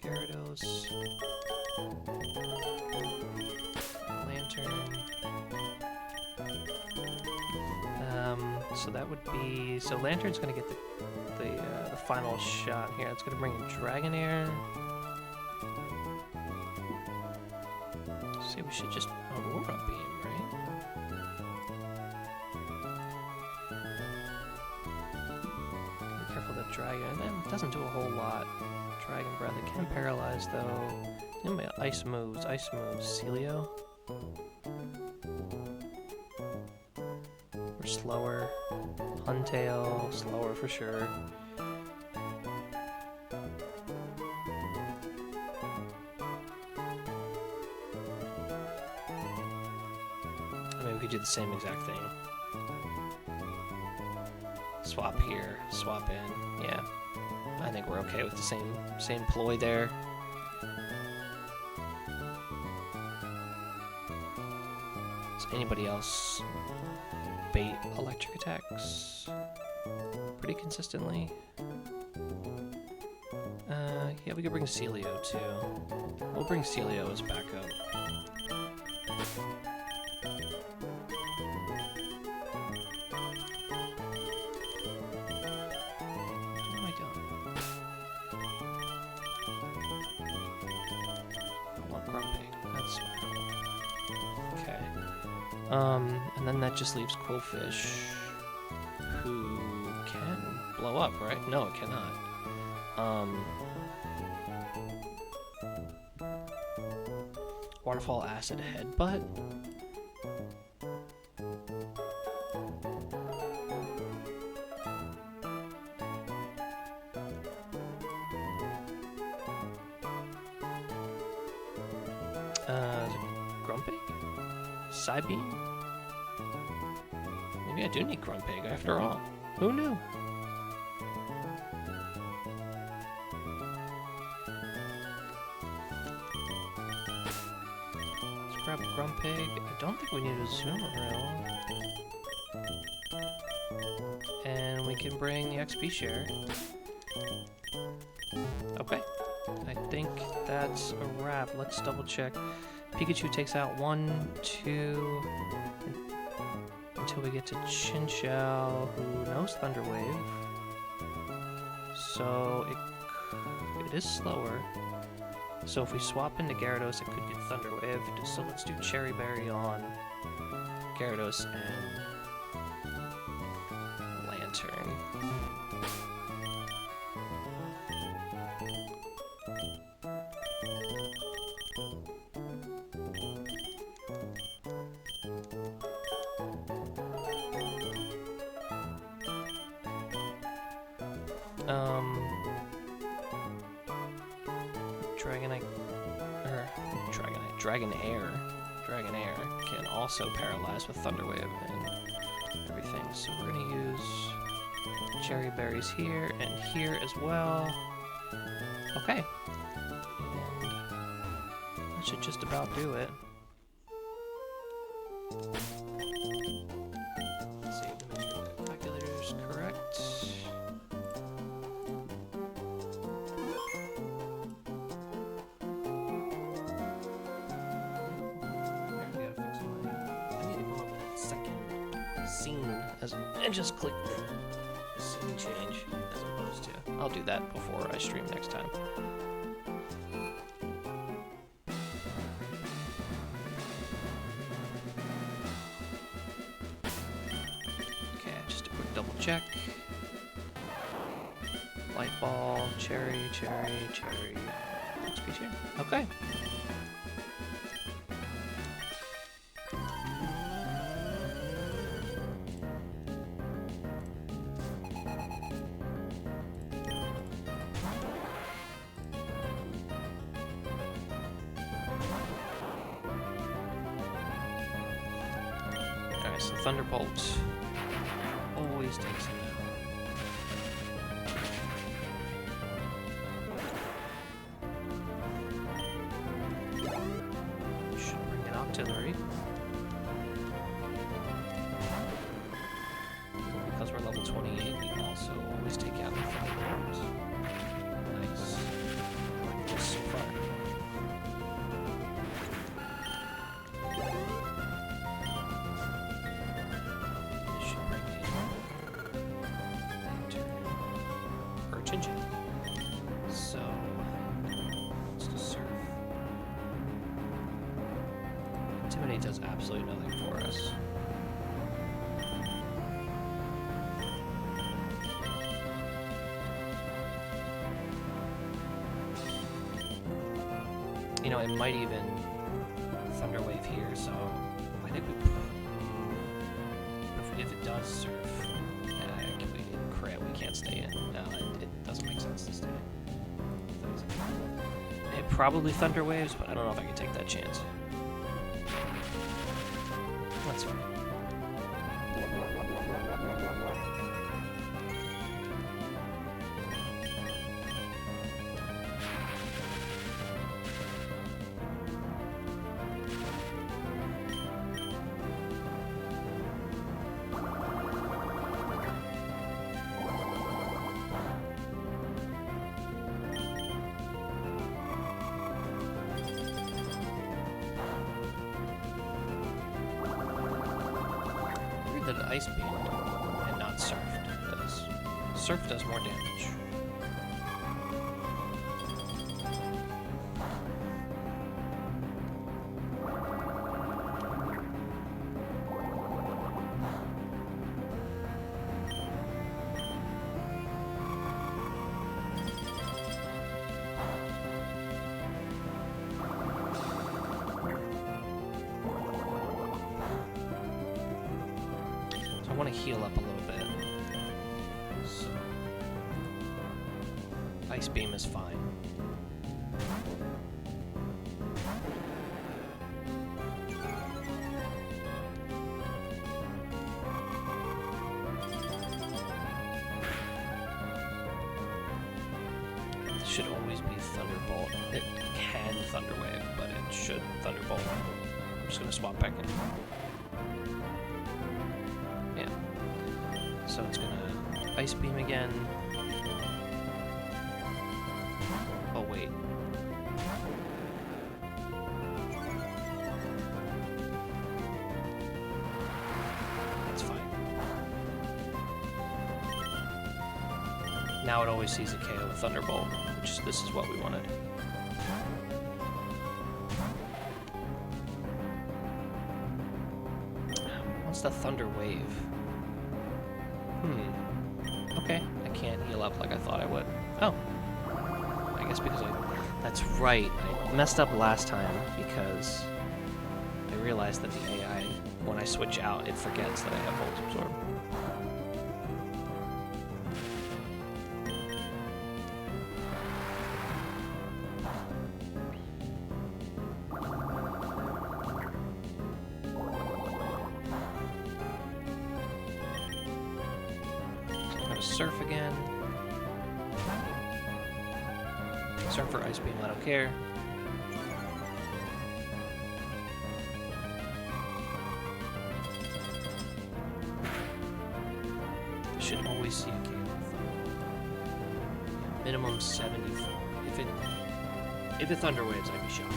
Gyarados. Lantern. So that would be... So Lantern's gonna get the final shot here. It's gonna bring in Dragonair. See, we should just Aurora Beam, right? Be careful of the Dragon. That doesn't do a whole lot. Dragon Breath. It can paralyze though. Anyway, Ice moves. Celio. We're slower. Huntail, slower for sure. I mean, we could do the same exact thing. Swap here, swap in. Yeah, I think we're okay with the same ploy there. Does anybody else bait electric attacks pretty consistently? Yeah, we could bring Celio too. We'll bring Celio as backup. No, I don't. I want Grumpig. That's smart. Okay. And then that just leaves Quillfish, who can blow up, right? No, it cannot. Waterfall Acid Headbutt? Grumpig? Psybeam? Maybe I do need Grumpig after all. Who knew? pig. I don't think we need a Zoomeril. And we can bring the XP share. Okay. I think that's a wrap. Let's double check. Pikachu takes out 1, 2, until we get to Chinchou, who knows Thunder Wave. So it is slower. So if we swap into Gyarados, it could get Thunder Wave. So let's do Cherry Berry on Gyarados and Lantern. Dragonair can also paralyze with Thunder Wave and everything. So we're gonna use Cherry Berries here and here as well. Okay. And that should just about do it. Let's see, to make sure the calculator's correct. And just click the scene change as opposed to. I'll do that before I stream next time. Okay, just a quick double check. Light ball, cherry. XP share. Okay. So Thunderbolt always takes it down. Should bring an Octillery. Because we're level 28, we can also always take out the Thunderbolt. Nice. I like this so far. So, let's just surf. Intimidate does absolutely nothing for us. You know, it might even Thunder Wave here, so I think if it does surf, we can't stay in. No, it doesn't make sense to stay in. It probably Thunder Waves, but I don't know if I can take that chance. That's fine. That Ice Beam and not Surf does. Surf does more damage. I want to heal up a little bit. So Ice Beam is fine. It should always be Thunderbolt. It can Thunder Wave, but it should Thunderbolt. just gonna swap back in. Yeah. So it's gonna Ice Beam again. Oh wait. That's fine. Now it always sees a KO with Thunderbolt, which this is what we wanted. What's the Thunder Wave? Okay, I can't heal up like I thought I would. Oh. I guess because that's right. I messed up last time because I realized that the AI, when I switch out, it forgets that I have Volt Absorb. Surf again. Surf for Ice Beam, I don't care. I should always see a KO. Minimum 74. If it Thunder Waves, I'd be shocked.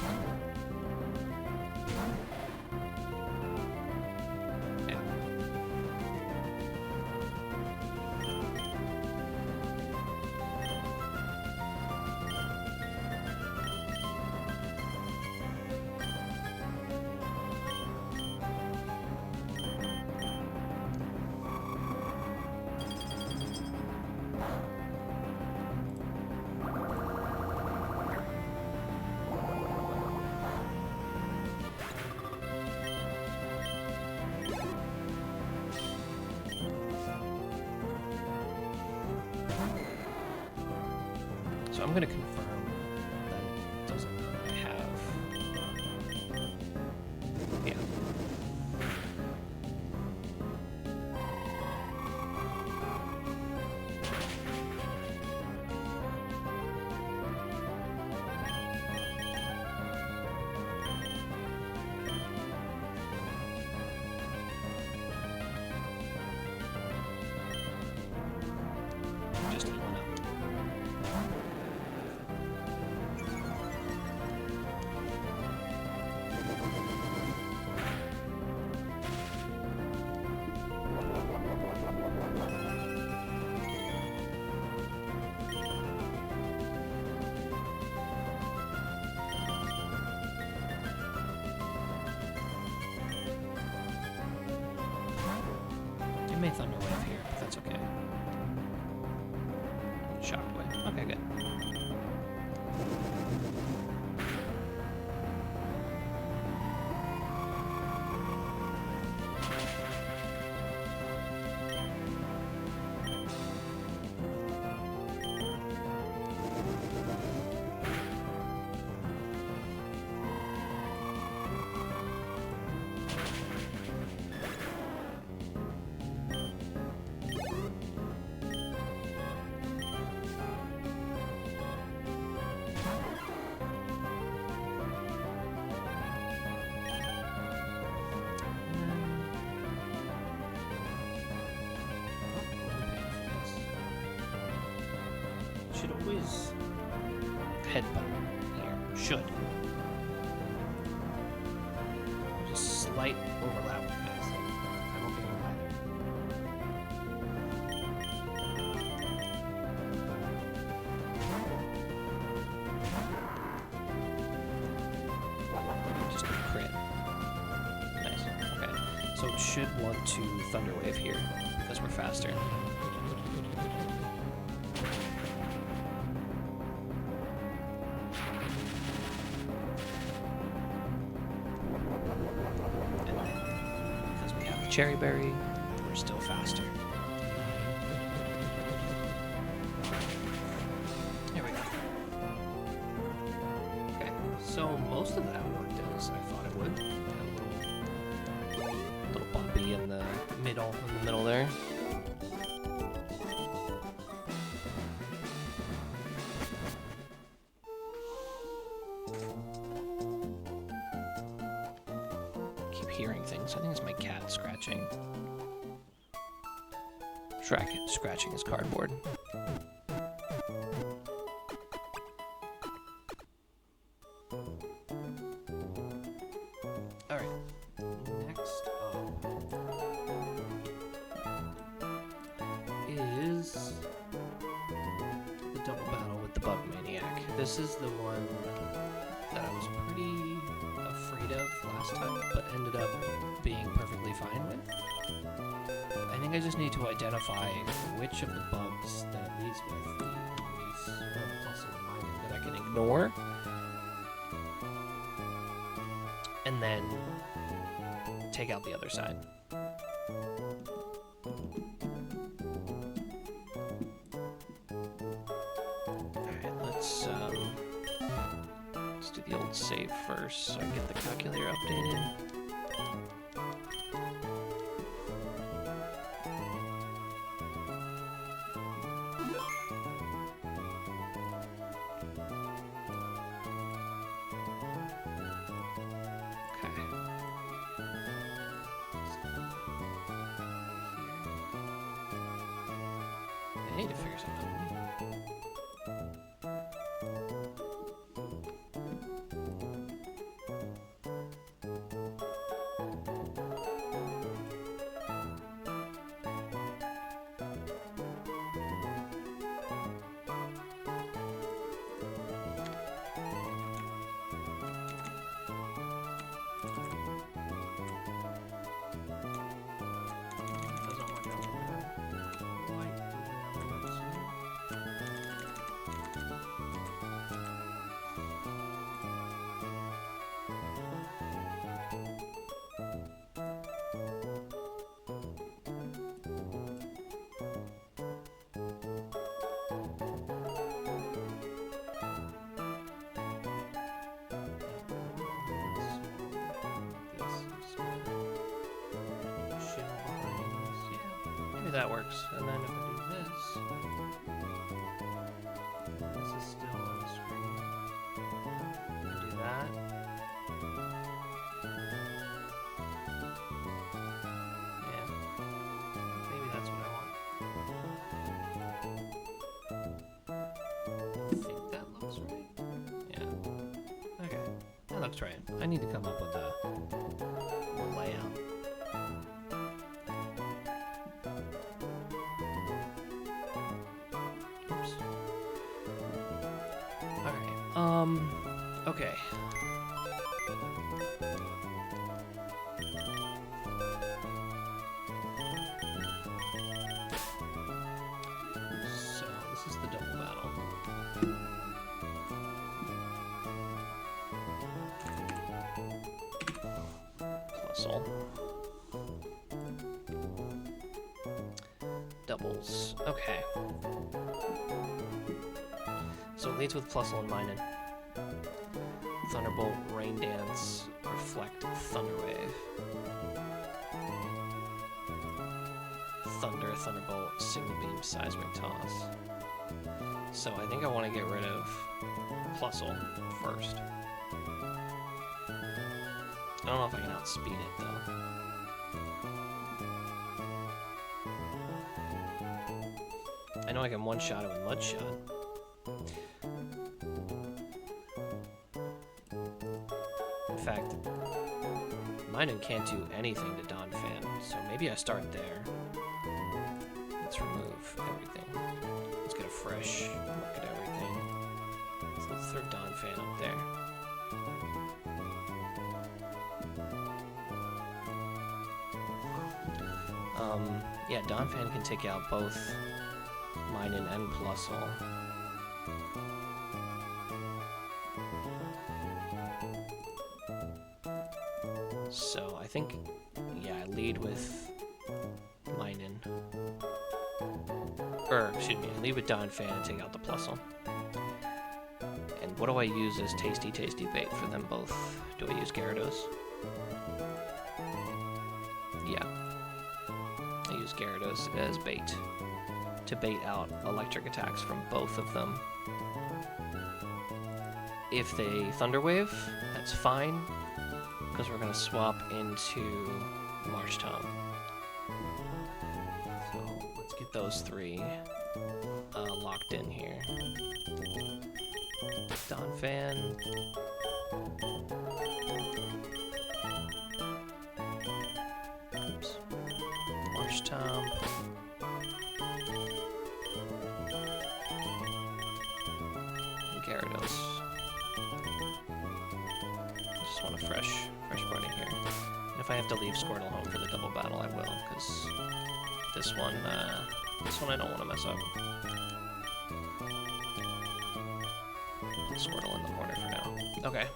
So I'm going to confirm that it doesn't have... Yeah. Just healing up. It may Thunder Wave here, but that's okay. Shockwave. Okay, good. Should always headbutt here. Should. Just slight overlap with that. I'm okay with either. Just a crit. Nice. Okay. So it should want to Thunder Wave here because we're faster. Cherry Berry, we're still faster. There we go. Okay, so most of that worked as I thought it would. A little bumpy in the middle there. keep hearing things. I think it's my cat scratching. Scratching his cardboard. Alright. Next up is the double battle with the Bug Maniac. This is the one that I was pretty afraid of last time, but ended up being perfectly fine with. I think I just need to identify which of the bugs that it leads with, these plus and minus, that I can ignore, and then take out the other side. Alright, let's do the old save first so I can get the calculator updated. I need to figure something out. That works. And then if I do this, this is still on the screen. I do that. Yeah. Maybe that's what I want. I think that looks right. Yeah. Okay. That looks right. I need to come up with a layout. Okay. So, this is the double battle. Plusle. Doubles. Okay. So it leads with Plusle and Minun. Thunderbolt, Rain Dance, Reflect, Thunderwave. Thunder, Thunderbolt, Signal Beam, Seismic Toss. So I think I want to get rid of Plusle first. I don't know if I can outspeed it though. I know I can one-shot it with Mudshot. In fact, Minun can't do anything to Donphan, so maybe I start there. Let's remove everything. Let's get a fresh look at everything. So let's throw Donphan up there. Yeah, Donphan can take out both Minun and Plusle. So I think, yeah, I lead with Minun. Or, excuse me, I lead with Donphan and take out the Plusle. And what do I use as tasty bait for them both? Do I use Gyarados? Yeah. I use Gyarados as bait to bait out electric attacks from both of them. If they Thunder Wave, that's fine, because because we're going to swap into Marsh Tom. So let's get those three locked in here. Donphan. Oops. Marsh Tom. Gyarados. I just want a fresh party here. And if I have to leave Squirtle home for the double battle, I will, because this one I don't want to mess up. Put Squirtle in the corner for now. Okay.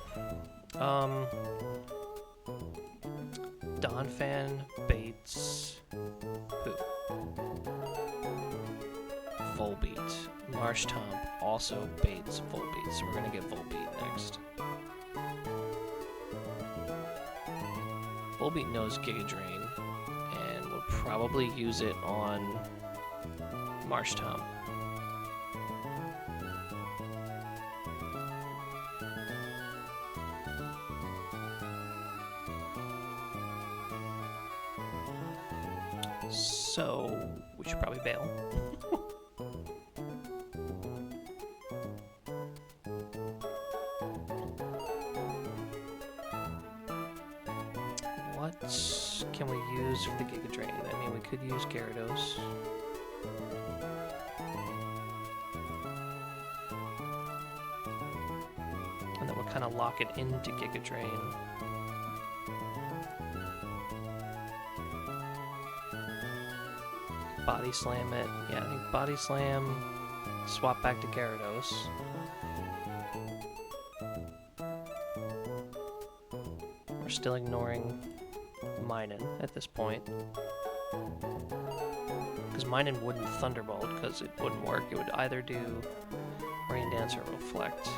Donphan baits who? Volbeat. Marshtomp also baits Volbeat, so we're gonna get Volbeat next. Volbeat knows Giga Drain, and will probably use it on Marshtomp. So we should probably bail. What can we use for the Giga Drain? I mean, we could use Gyarados. And then we'll kind of lock it into Giga Drain. Body Slam it. Yeah, I think Body Slam, swap back to Gyarados. We're still ignoring Minun at this point. Because Minun wouldn't Thunderbolt, because it wouldn't work. It would either do Rain Dance or Reflect.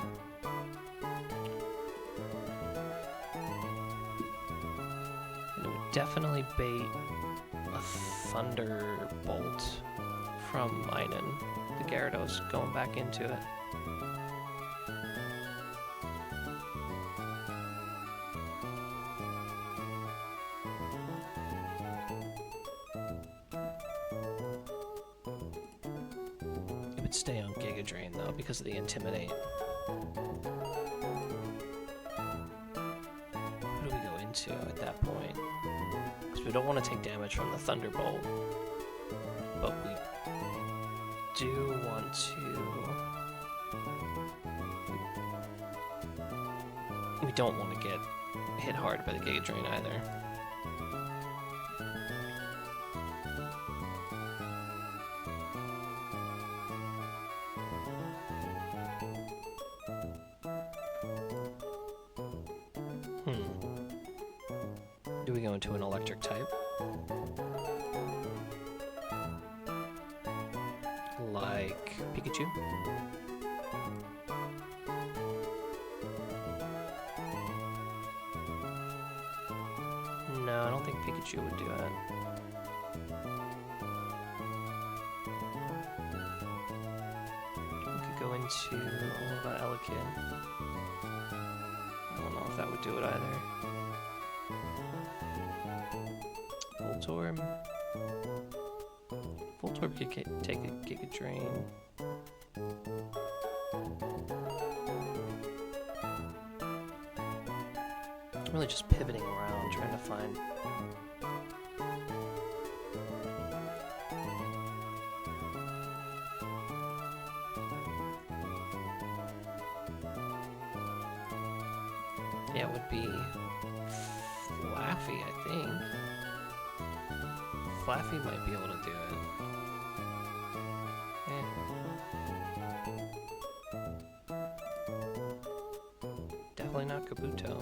And it would definitely bait a Thunderbolt from Minun. The Gyarados going back into it. It would stay on Giga Drain though because of the Intimidate. What do we go into at that point? Because we don't want to take damage from the Thunderbolt, but we do want to... We don't want to get hit hard by the Giga Drain either. Do we go into an electric type? Like Pikachu? No, I don't think Pikachu would do that. We could go into... what about Elekid? I don't know if that would do it either. Voltorb. Voltorb could take a Giga Drain. I'm really just pivoting around, trying to find... Yeah, it would be Flaffy, I think. Flaffy might be able to do it. Definitely not Kabuto.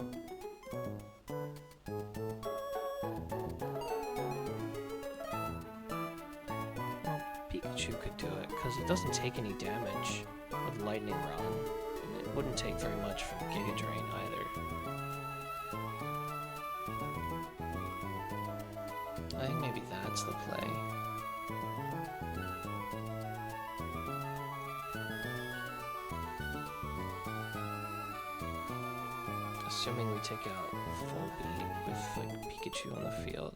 Well, Pikachu could do it, because it doesn't take any damage with Lightning Rod, and it wouldn't take very much from Giga Drain either. I think maybe that's the play. Assuming we take out Volbeat with like Pikachu on the field.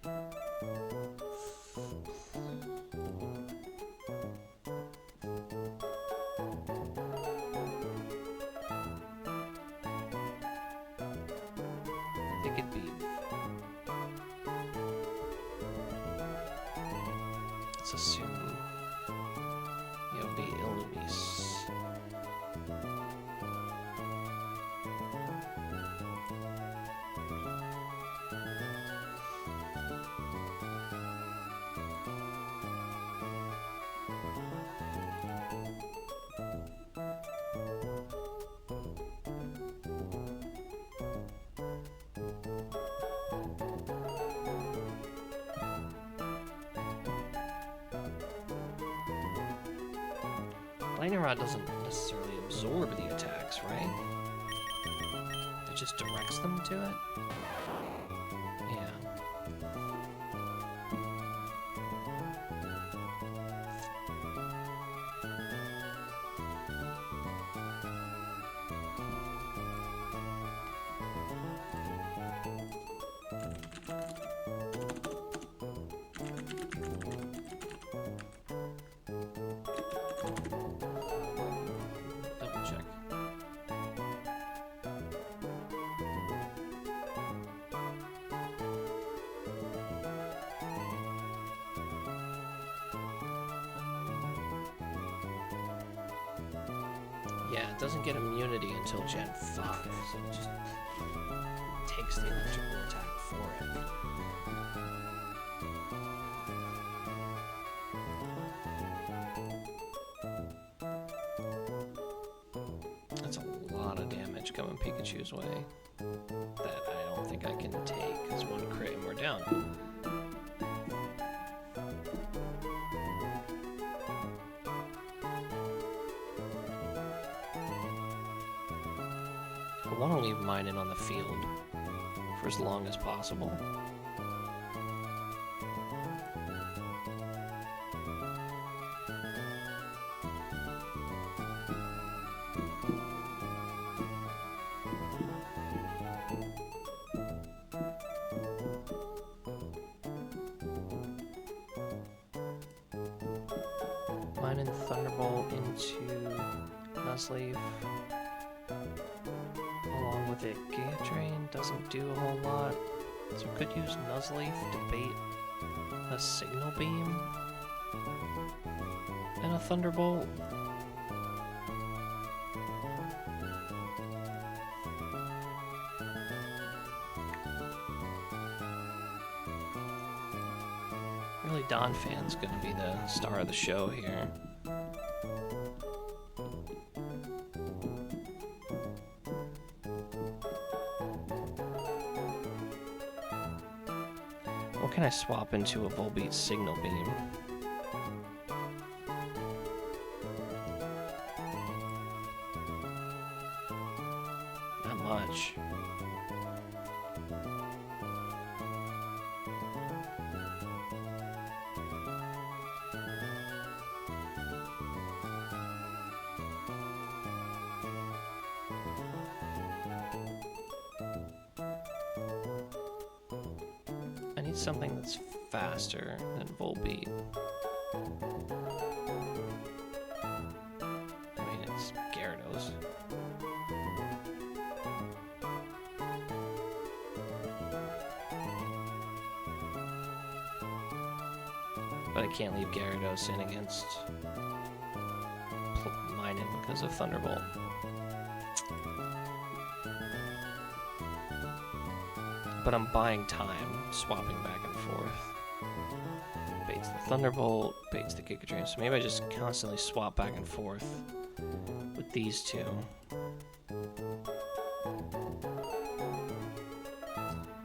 I think it'd be. Let's assume it'll be Illumise. Lightning Rod doesn't necessarily absorb the attacks, right? It just directs them to it? Yeah. Double check. Yeah, it doesn't get immunity until Gen 5, so it just takes the electrical attack for it. That's a lot of damage coming Pikachu's way that I don't think I can take, because one crit and we're down. I want to leave mine in on the field for as long as possible. Mine and Thunderbolt into Nuzleaf. Along with it, Giga Drain doesn't do a whole lot. So we could use Nuzleaf to bait a Signal Beam and a Thunderbolt. Really, Donphan's gonna be the star of the show here. What can I swap into a Volbeat Signal Beam? Not much. I need something that's faster than Volbeat. I mean, it's Gyarados. But I can't leave Gyarados in against Minun because of Thunderbolt. But I'm buying time, swapping back and forth. Baits the Thunderbolt, baits the Giga Drain. So maybe I just constantly swap back and forth with these two.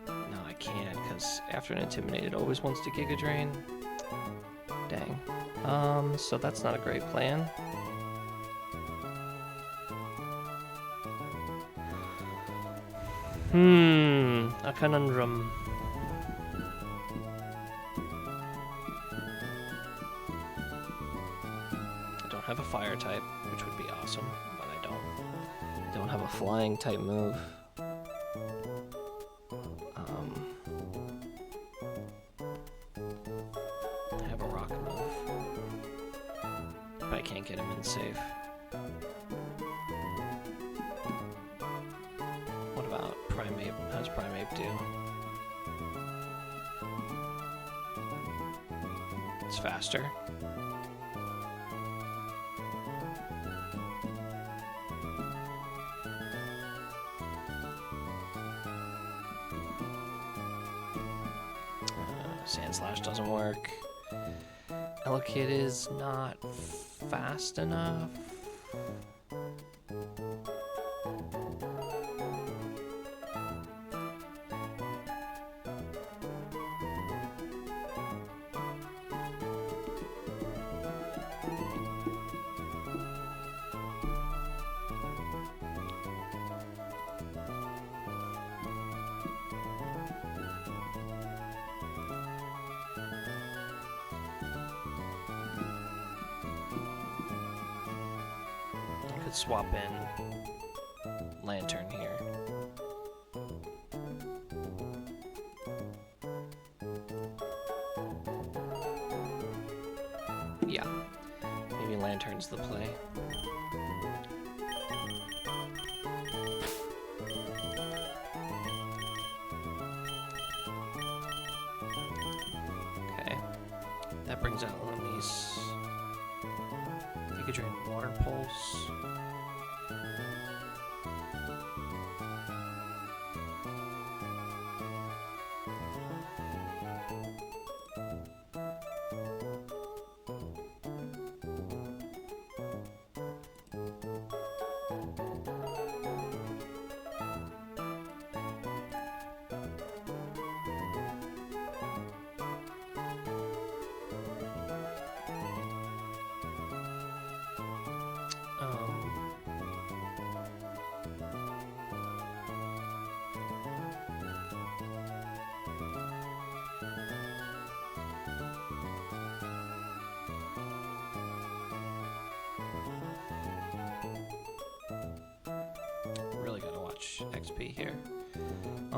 No, I can't, because after an Intimidate, it always wants to Giga Drain. Dang. So that's not a great plan. A conundrum. I don't have a fire type, which would be awesome, but I don't have a flying type move. get him in safe. What about Primeape? How does Primeape do? It's faster. Sand Slash doesn't work. Elekid is not fast enough. Swap in Lantern here. Yeah, maybe Lantern's the play. Okay, that brings out Lumi's Giga Drain Water Pulse. Really gotta watch XP here. I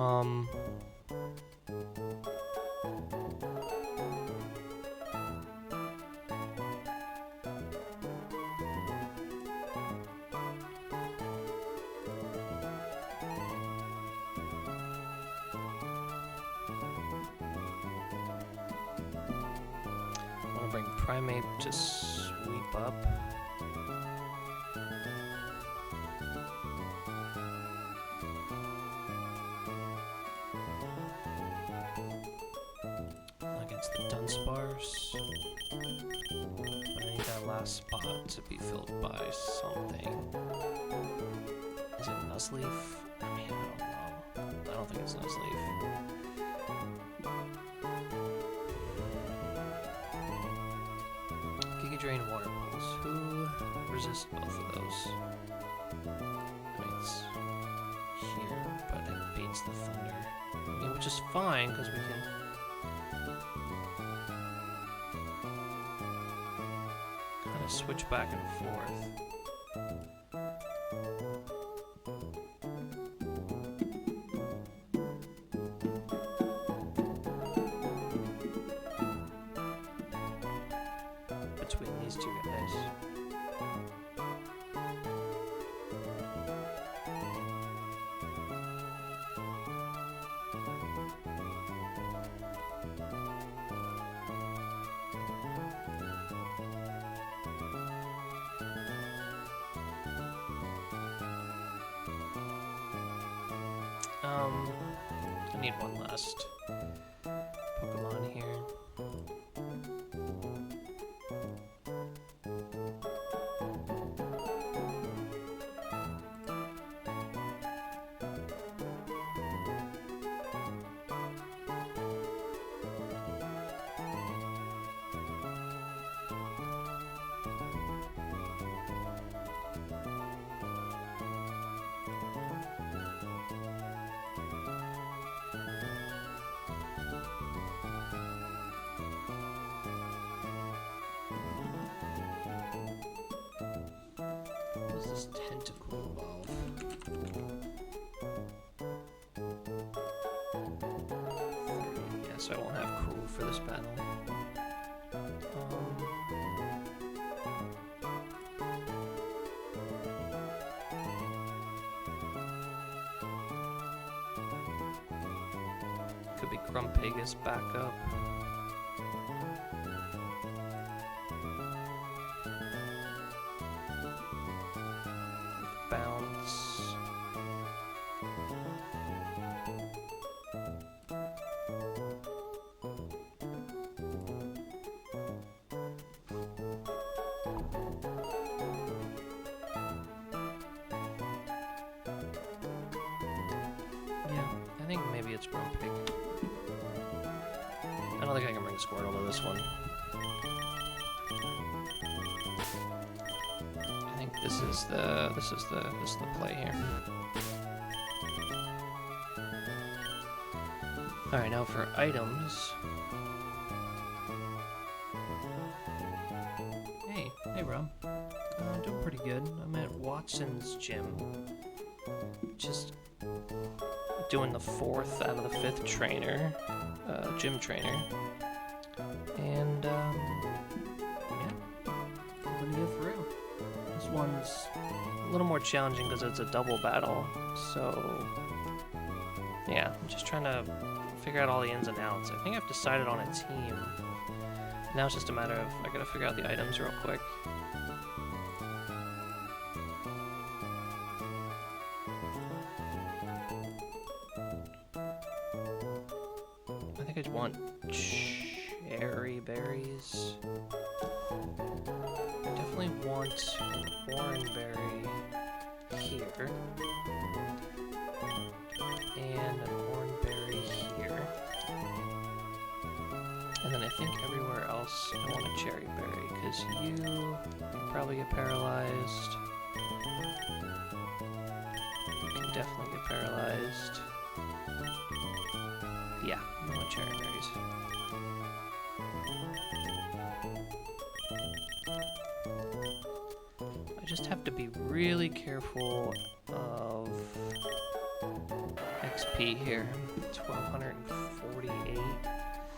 wanna bring Primeape to sweep up. Against the Dunsparce. But I need that last spot to be filled by something. Is it Nuzleaf? I mean, I don't know. I don't think it's Nuzleaf. Giga Drain, Water Pulse. Who resists both of those? I mean, it's here, but it beats the Thunder. I mean, which is fine, because we can... kind of switch back and forth. Between these two guys. I need one last Pokemon here. This tentacle evolve. Yeah, so I won't have Cruel for this battle. could be Grumpig as backup. Bounce. Yeah, I think maybe it's Grumpig. I don't think I can bring Squirtle to this one. I think this is the play here. All right, now for items. Hey, Rob. I'm doing pretty good. I'm at Watson's gym. Just doing the 4th out of the 5th trainer, gym trainer. And, yeah, hoping to get through. This one's a little more challenging because it's a double battle, so, yeah, I'm just trying to figure out all the ins and outs. I think I've decided on a team. Now it's just a matter of, I gotta figure out the items real quick. I think I just want cherry berries. I definitely want an orange berry here. And an orange berry here. And then I think everywhere else I want a cherry berry, because you probably get paralyzed. You can definitely get paralyzed. Yeah, I want cherry berries. I just have to be really careful of XP here. 1248.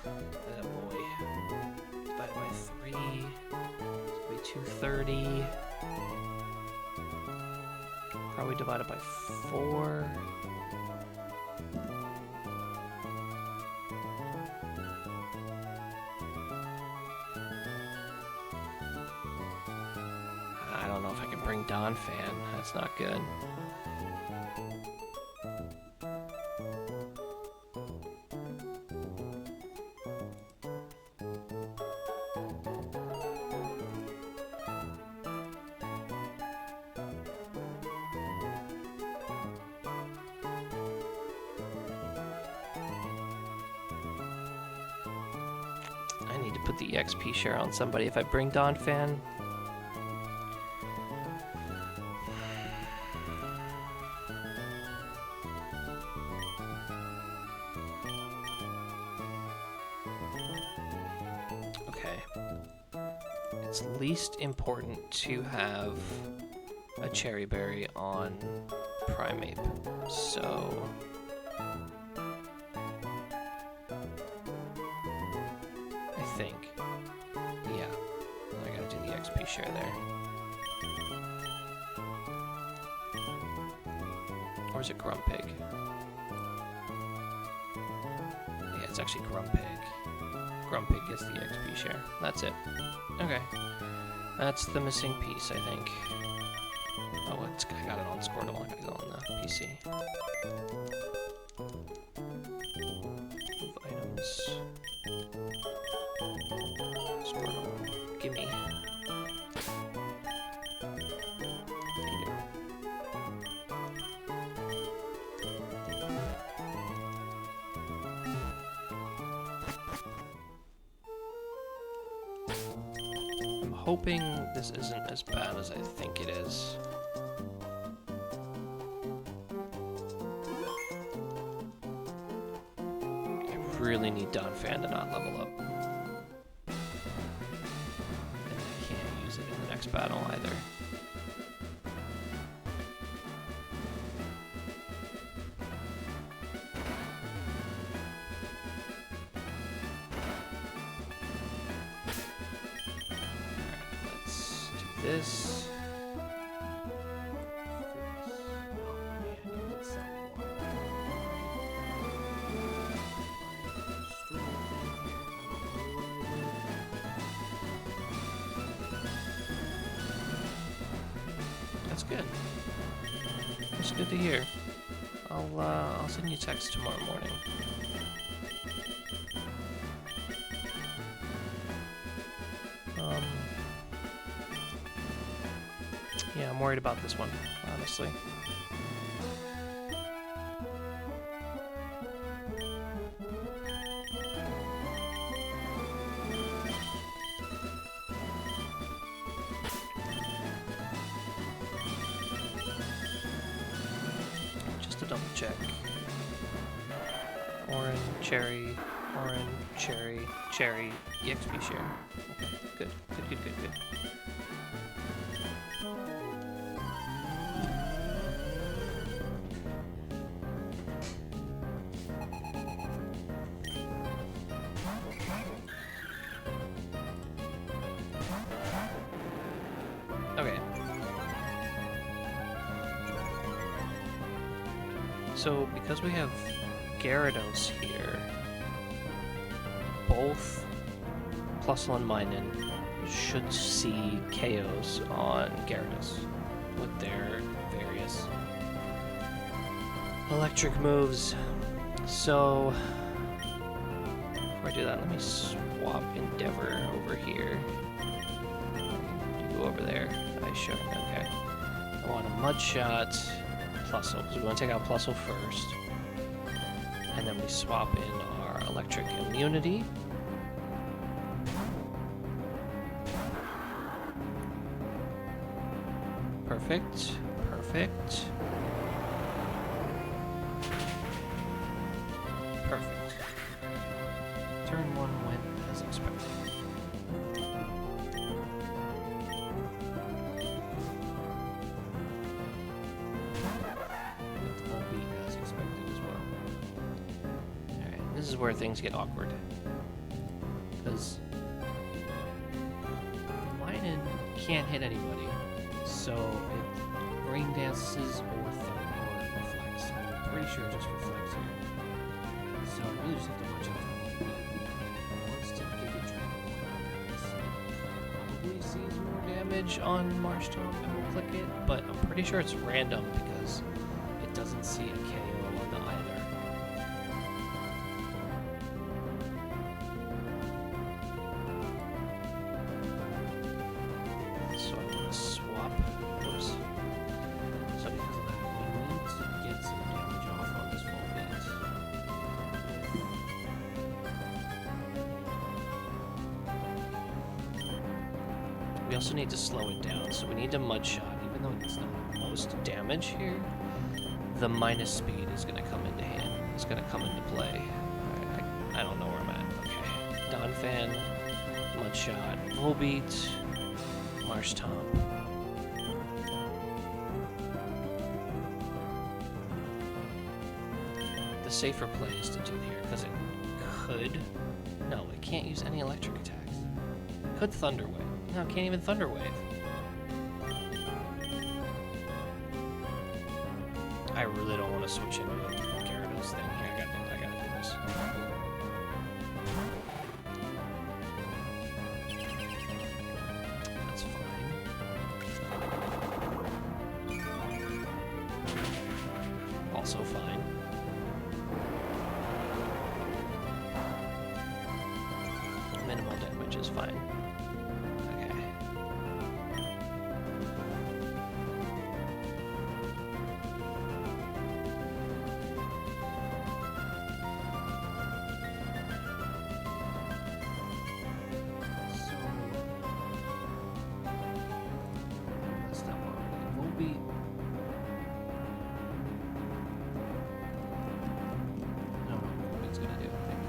Oh boy. Divided by 3. It'll be 230. Probably divided by 4. I don't know if I can bring Donphan. That's not good. I need to put the XP share on somebody if I bring Donphan. Okay. It's least important to have a cherry berry on Primeape, so I think, yeah, I gotta do the XP share there. Or is it Grumpig? Yeah, it's actually Grumpig. Grumpig gets the XP share. That's it. Okay. That's the missing piece, I think. Oh, I got it on Squirtle. I got it on the PC. Move items. Squirtle. Gimme. I'm hoping this isn't as bad as I think it is. I really need Donphan to not level up. And I can't use it in the next battle either. This. That's good. That's good to hear. I'll send you a text tomorrow morning. Yeah, I'm worried about this one, honestly. Just to double check. Orange, cherry, cherry, EXP share. Okay, good. Okay. So, because we have Gyarados here, both Plusle and Minun should see KOs on Gyarados with their various electric moves. So, before I do that, let me swap Endeavor over here. You go over there. I should. Okay. I want a Mud Shot, Plusle, because we want to take out Plusle first. And then we swap in our electric immunity. Perfect. Perfect. Perfect. Turn 1 went as expected. This is where things get awkward. Because Minun can't hit anybody, so it Rain Dances or Reflects. I'm pretty sure it just Reflects here. So I really just have to watch out for him. He wants to Giga Drain. Probably sees more damage on Marshtomp and will click it, but I'm pretty sure it's random because it doesn't see a KO on the either. So I'm going to swap. Oops. So because of that, we need to get some damage off on this Mauville. We also need to slow it down, so we need to Mud Shot. Even though it's not the most damage here, the minus speed is going to come into hand. It's going to come into play. Alright, I don't know where I'm at. Okay. Donphan, Mud Shot, Volbeat, Marshtomp. The safer play is to do here, because it could... No, it can't use any electric attacks. It could Thunder Wave. No, it can't even Thunder Wave. I really don't want to switch into a Gyarados thing here. I gotta do this. That's fine. Also fine. Minimal damage is fine. Okay.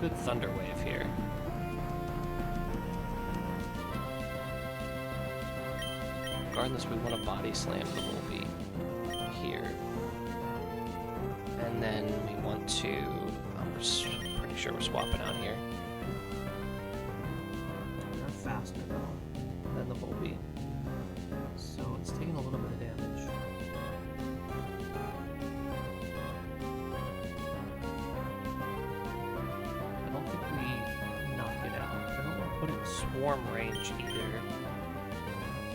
Good Thunder Wave here. Regardless, we want to Body Slam the Mauville here. And then we want to... we're pretty sure we're swapping out here. They're faster though than the Mauville. So it's taking a little bit of damage. Swarm range either.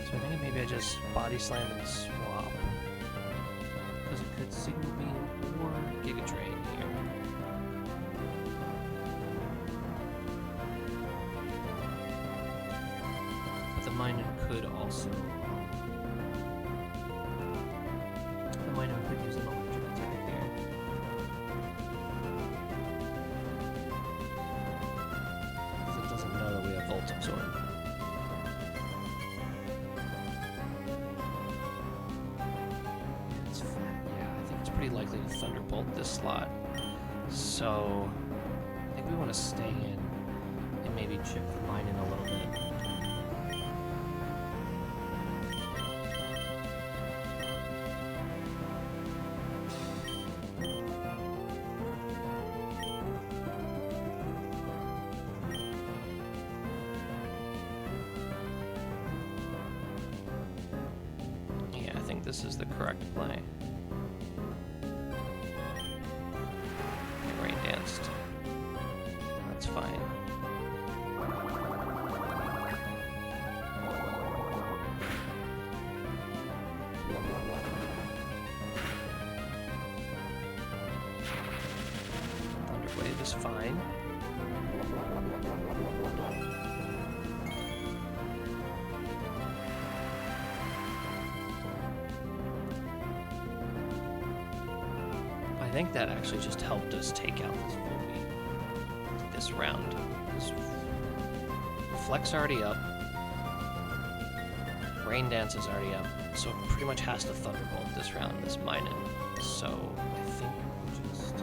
So I think maybe I just Body Slam and swap. hit Signal Beam or Giga Drain here. But the Minun could also... the Minun could use an electric attack here. Because it doesn't know that we have Volt Absorb. Pretty likely to Thunderbolt this slot, so I think we want to stay in and maybe chip the Minun a little bit. Yeah, I think this is the correct play. That's fine. Thunderwave is fine. I think that actually just helped us take out this this round. This Flex already up. Rain Dance is already up. So it pretty much has to Thunderbolt this round, this Minun. So I think we just...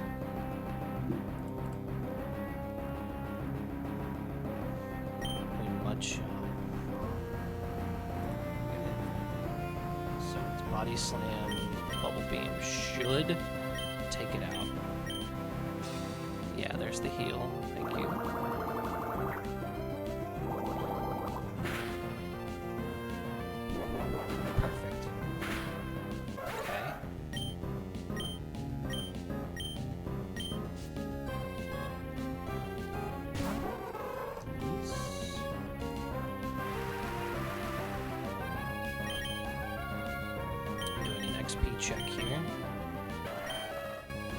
we Mud Shot. So it's Body Slam, Bubble Beam should take it out. Yeah, there's the heal. Thank you. Perfect. Okay. Doing an XP check here.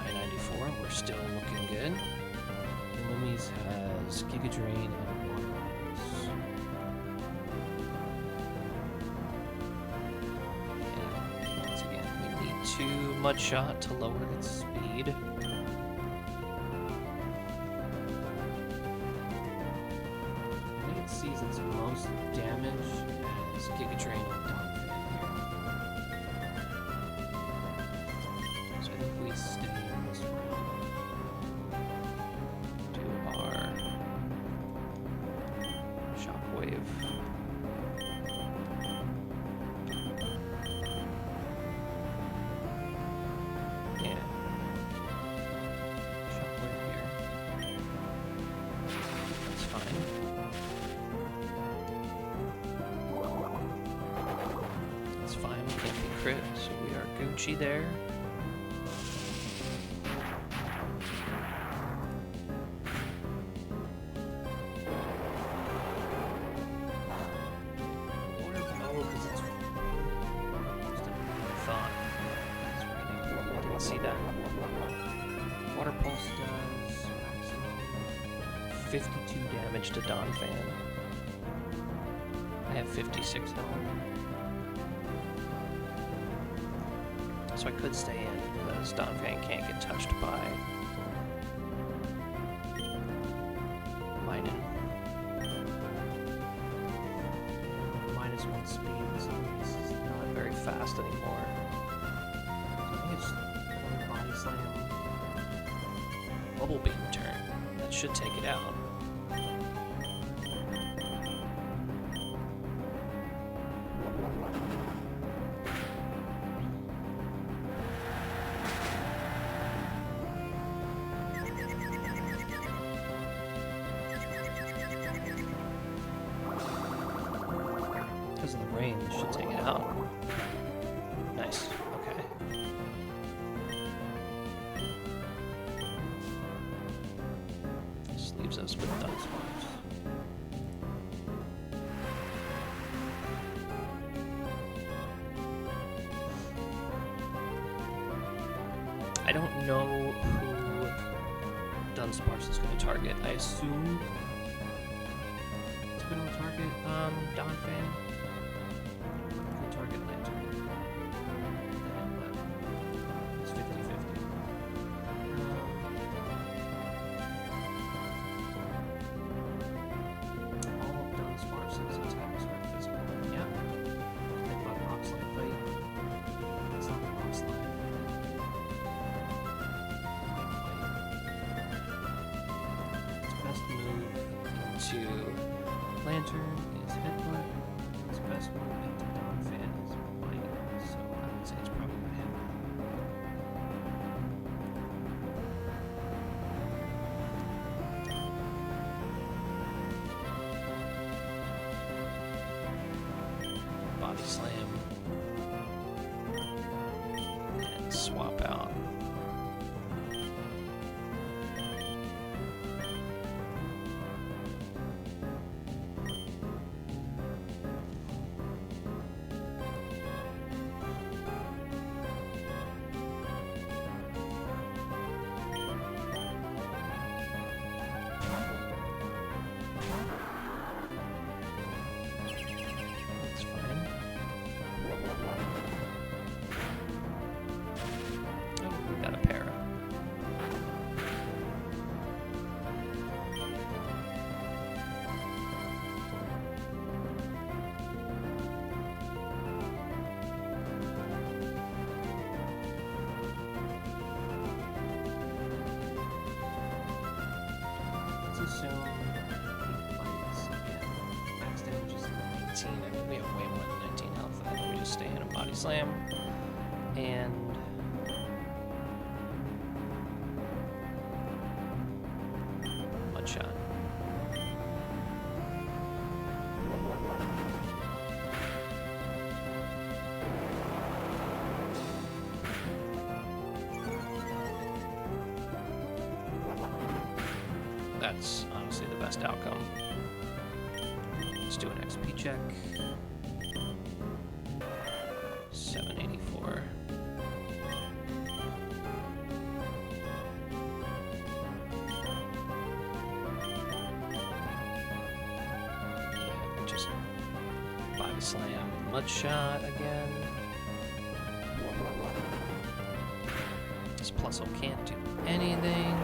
994. We're still looking good. Lumis has Giga Drain and Water Pulse. And once again, we need 2 Mud Shot to lower its speed. I think it sees its most damage as Giga Drain on Donphan here. So I think we stay in this round. Shockwave. Yeah. Shockwave here. That's fine. That's fine. We can't be crit, so we are Gucci there. See that? Water Pulse does maximum 52 damage to Donphan. I have 56 health. So I could stay in because Donphan can't get touched by Minun. -1 speed, so this is not very fast anymore. So I think it's Body Slam, Bubble Beam turn. That should take it out. Because of the rain, this should take it out. Nice. Okay. This leaves us with Dunsparks. I don't know who Dunsparce is going to target. I assume it's going to target Donphan. Could target Lantern. But it's 50-50. All of Dunsparce's attacks are physical. Yeah. Headbutt, Rock Slide, Bite. That's not the Rock Slide. Best move into Lantern is Headbutt. Its best move into Donphan is Bite, so I would say it's probably going to hit. Body Slam. And swap out. Assume he fights again. Max damage is 19. I mean, we have way more than 19 health. I think we just stay in a Body Slam. And Mud Shot. That's honestly the best outcome. Let's do an XP check. 784. Yeah, just Body Slam, Mud Shot again. This Plusle can't do anything.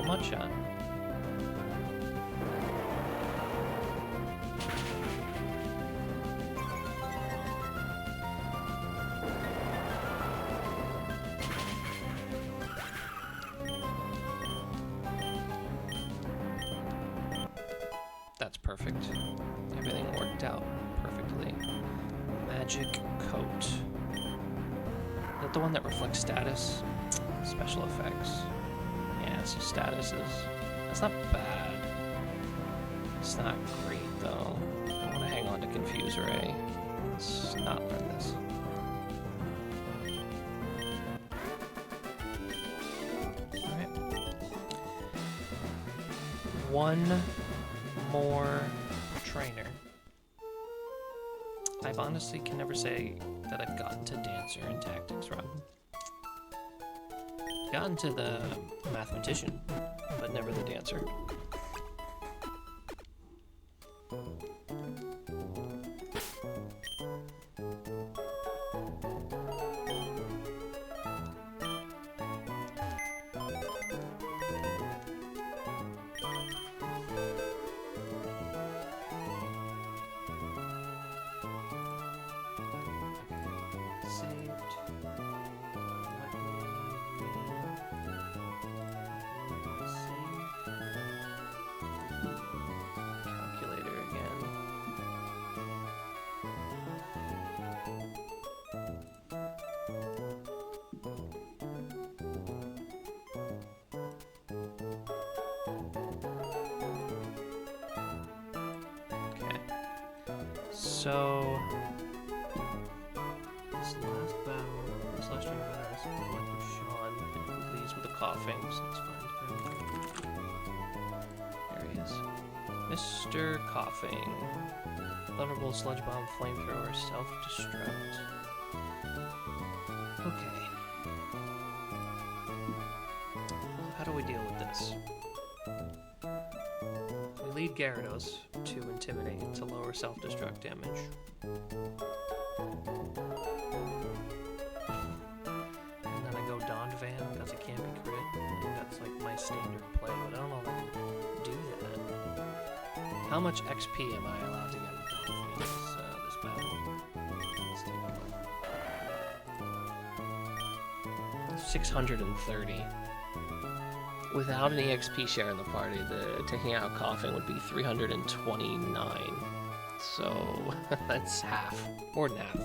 Mud Shot. That's perfect. Everything worked out perfectly. Magic Coat. Is that the one that reflects status? Special effects. So statuses. That's not bad. It's not great though. I want to hang on to Confuse Ray. Let's not learn this. Alright. One more trainer. I honestly can never say that I've gotten to Dancer and Tactics Run. Gotten to the Mathematician, but never the Dancer. So, this last battle, this last trainer battle is Collective Sean, and he leads with a coughing, so it's fine. There he is. Mr. Coughing. Thunderbolt, Sludge Bomb, Flamethrower, Self-Destruct. Okay. How do we deal with this? We lead Gyarados to Intimidate to lower self-destruct damage. And then I go Donphan because it can't be crit. That's like my standard play, but I don't know if I can do that. How much XP am I allowed to get with Donphan this battle? Let's take a look. 630. Without an EXP share in the party, taking out Coughing would be 329. So that's half, more than half.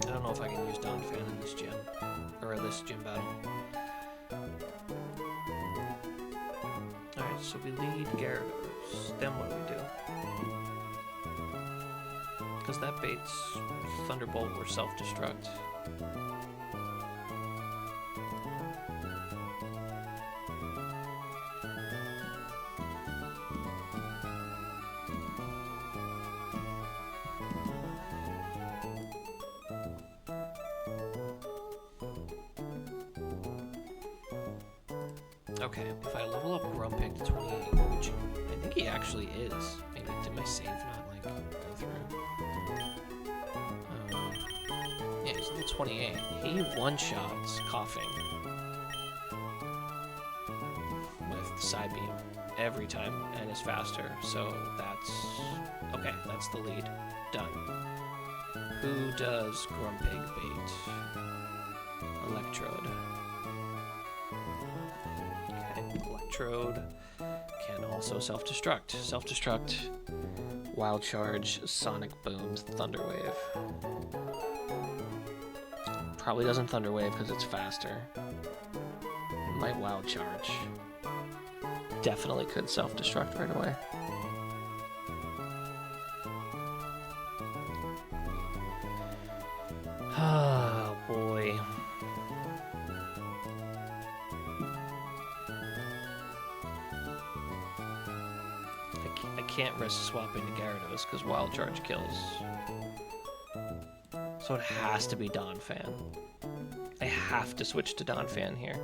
I don't know if I can use Donphan in this gym, or this gym battle. Alright, so we lead Gyarados. Then what do we do? Because that baits Thunderbolt or Self-Destruct. Okay, if I level up Grumpig to 28, which I think he actually is. Maybe did my save not like go through? Yeah, he's level 28. He one-shots Coughing with the Psy Beam every time and is faster. So that's okay. That's the lead. Done. Who does Grumpig bait? Electrode. Electrode can also self-destruct. Self-destruct, Wild Charge, Sonic Booms, Thunder Wave. Probably doesn't Thunder Wave because it's faster. Might Wild Charge. Definitely could self-destruct right away. Oh boy. I can't risk swapping to Gyarados because Wild Charge kills. So it has to be Donphan. I have to switch to Donphan here.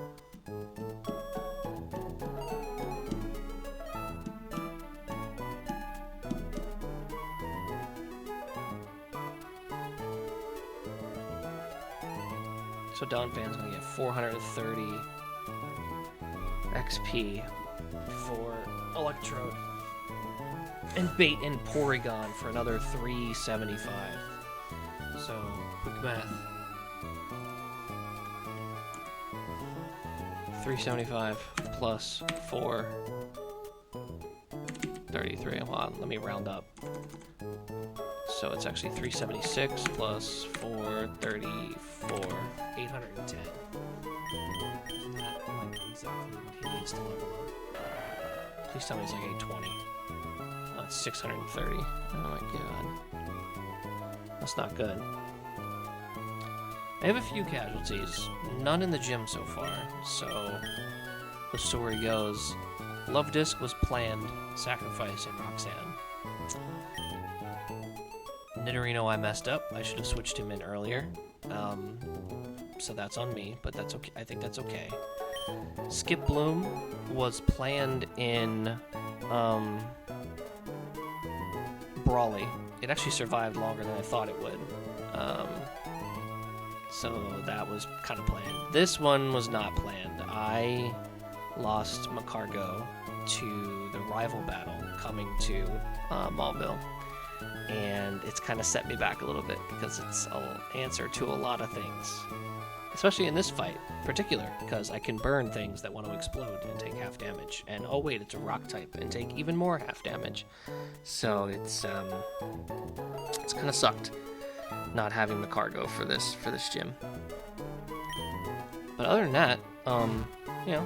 So Donphan's gonna get 430 XP for Electrode. And bait in Porygon for another 375. So, quick math. 375 plus 433. Hold on, let me round up. So it's actually 376 plus 434, 810. Isn't that like exactly what he needs to level up? Please tell me he's like 820. Oh, it's 630. Oh my god. That's not good. I have a few casualties, none in the gym so far, so the story goes, Love Disc was planned, sacrifice in Roxanne. Nidorino I messed up, I should have switched him in earlier, so that's on me, but that's okay. I think that's okay. Skip Bloom was planned in Brawly. It actually survived longer than I thought it would. So that was kind of planned. This one was not planned. I lost Macargo to the rival battle coming to Mauville. And it's kind of set me back a little bit because it's an answer to a lot of things. Especially in this fight in particular, because I can burn things that want to explode and take half damage. And oh wait, it's a rock type and take even more half damage. So it's kind of sucked not having the cargo for this gym. But other than that, you know,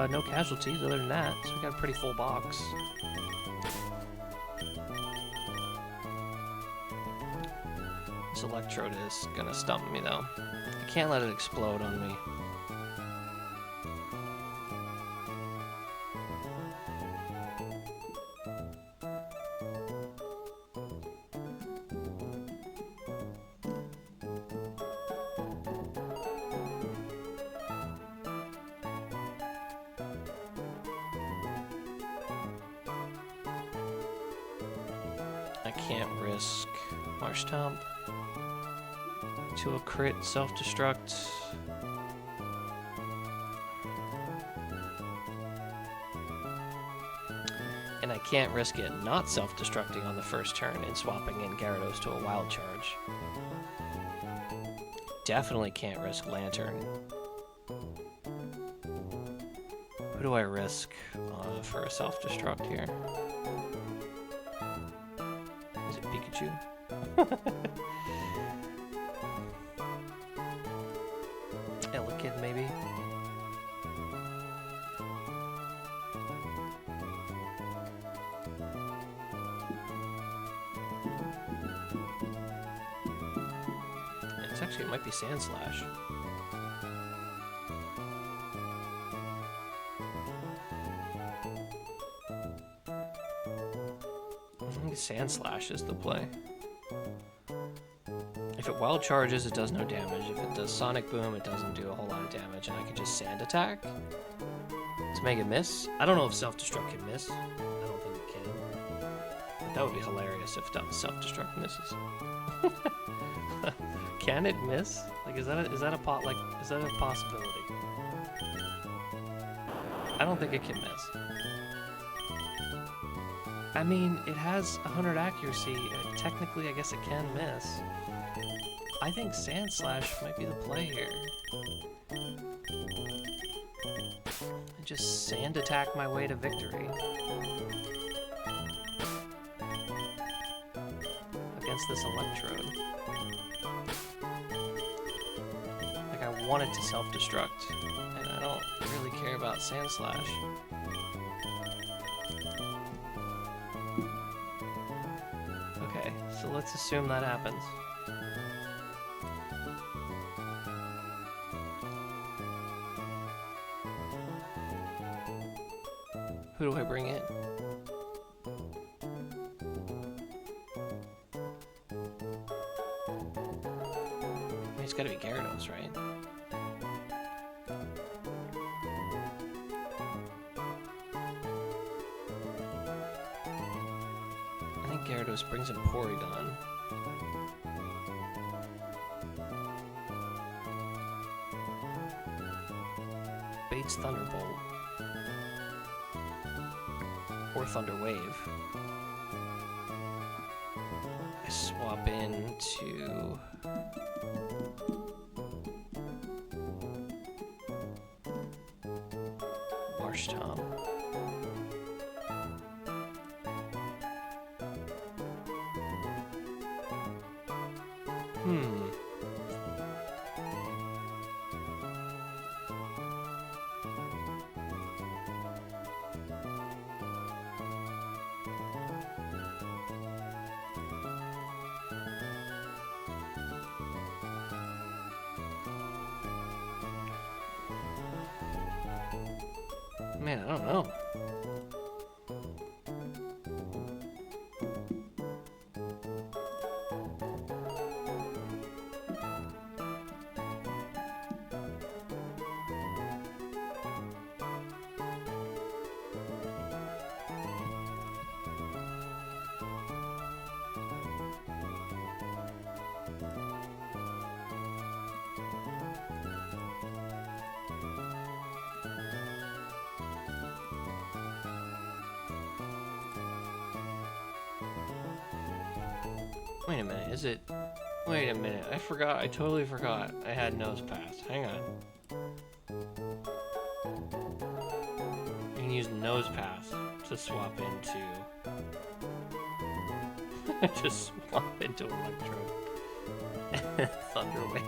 no casualties other than that. So we got a pretty full box. This electrode is gonna stump me though. I can't let it explode on me. I can't risk Marsh Tomp to a crit self-destruct. And I can't risk it not self-destructing on the first turn and swapping in Gyarados to a wild charge. Definitely can't risk Lantern. Who do I risk for a self-destruct here? Is it Pikachu? Elekid, maybe? It's actually, it might be Sand Slash. I think Sand Slash is the play. If it wild charges, it does no damage. If it does Sonic Boom, it doesn't do a whole lot of damage, and I can just Sand Attack to make it miss. I don't know if Self-Destruct can miss. I don't think it can. But that would be hilarious if Self-Destruct misses. Can it miss? Like, is that a possibility? I don't think it can miss. I mean, it has 100 accuracy. Technically, I guess it can miss. I think Sand Slash might be the play here. I just Sand Attack my way to victory. Against this Electrode. Like, I want it to self-destruct, and I don't really care about Sand Slash. Okay, so let's assume that happens. Who do I bring in? I mean, it's gotta be Gyarados, right? I think Gyarados brings in Porygon. Bates Thunderbolt. Or Thunder Wave. I swap into Marsh Tom. Man, I don't know. Wait a minute, is it... Wait a minute, I forgot, I totally forgot I had Nose Pass. Hang on. I can use Nose Pass to swap into... to swap into Electrode. Thunder Wave.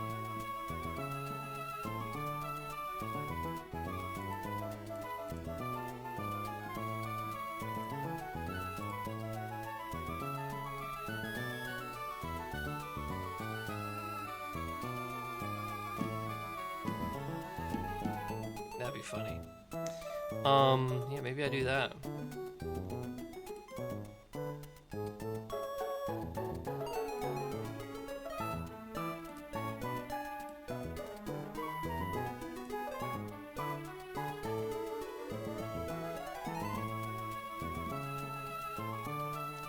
that'd be funny. Yeah, maybe I do that.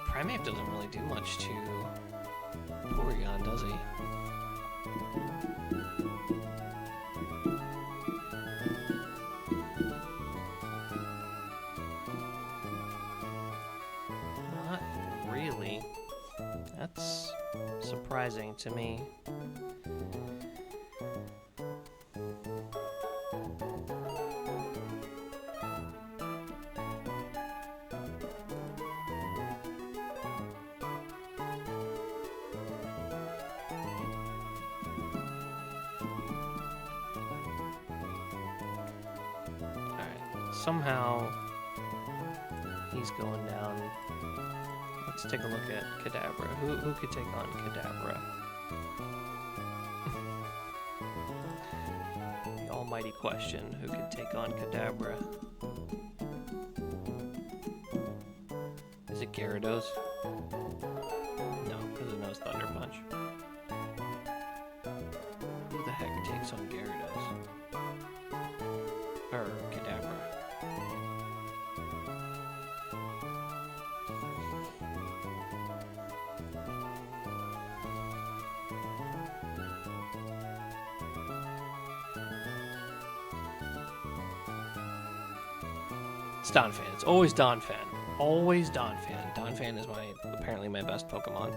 Primate doesn't really do much to Porygon, does he? Not really. That's surprising to me. Somehow he's going down. Let's take a look at Kadabra. Who could take on Kadabra? The almighty question, who could take on Kadabra? Is it Gyarados? No, because it knows Thunder Punch. Who the heck takes on Gyarados? Or Kadabra? It's Donphan. It's always Donphan. Always Donphan. Donphan is apparently my best Pokemon.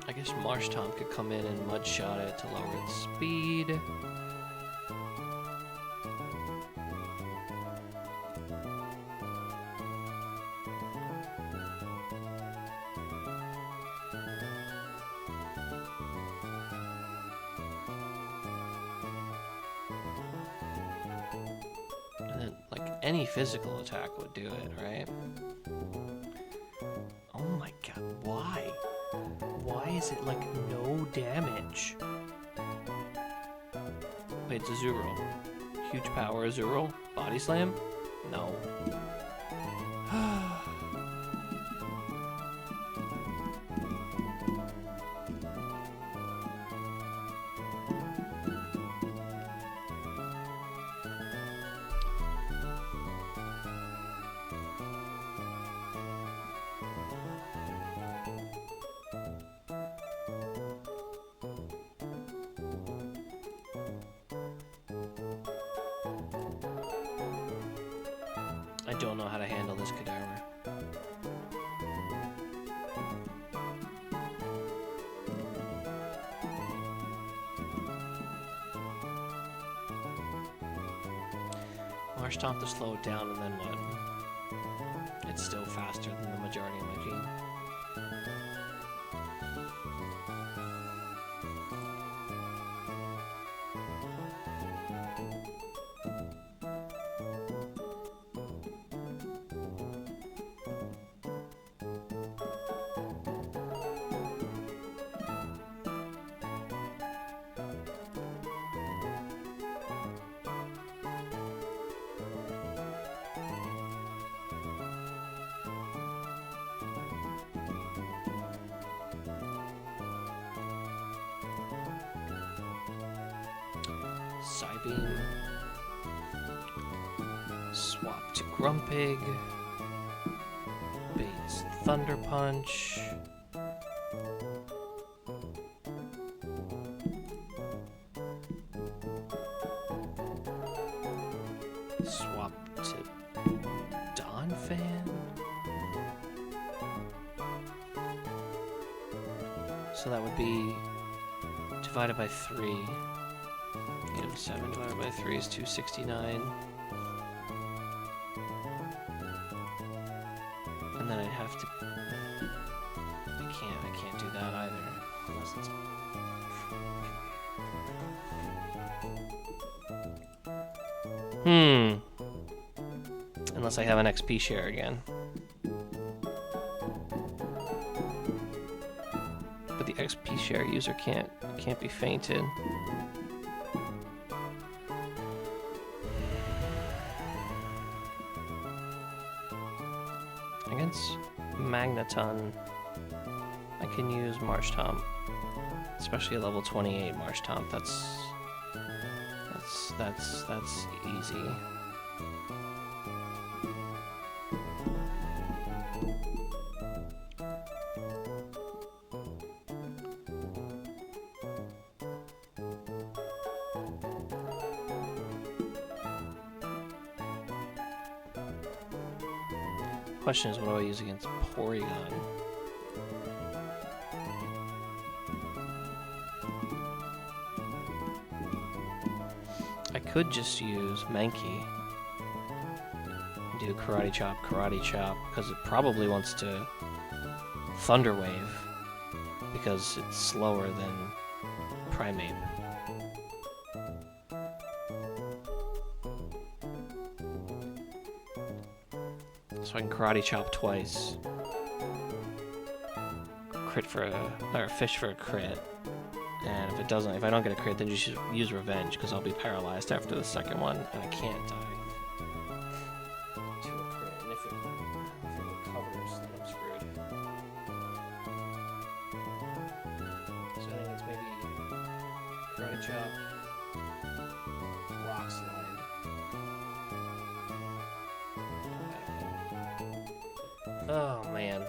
I guess Marshtomp could come in and Mudshot it to lower its speed. Any physical attack would do it, right? Oh my god, why? Why is it like no damage? Wait, it's Azurill. Huge power Azurill? Body Slam? No. I don't know how to handle this Kadabra. Marshtomp to slow it down, and then what? It's still faster than the majority of my team. Psybeam. Swap to Grumpig. Bates Thunder Punch. Swap to Donphan. So that would be divided by 3. 7 divided by 3 is 269. And then I'd have to... I can't do that either. Unless it's... Unless I have an XP share again. But the XP share user can't be fainted. Against Magneton, I can use Marshtomp, especially at level 28 Marshtomp. That's easy. Question is, what do I use against Porygon? I could just use Mankey and do Karate Chop, because it probably wants to Thunder Wave, because it's slower than Primeape. So I can Karate Chop twice. Crit for or fish for a crit. And if I don't get a crit, then you should use Revenge, because I'll be paralyzed after the second one, and I can't die to a crit. And if it recovers, then I'm screwed. So I think it's maybe Karate Chop, Rock Slide. Oh man.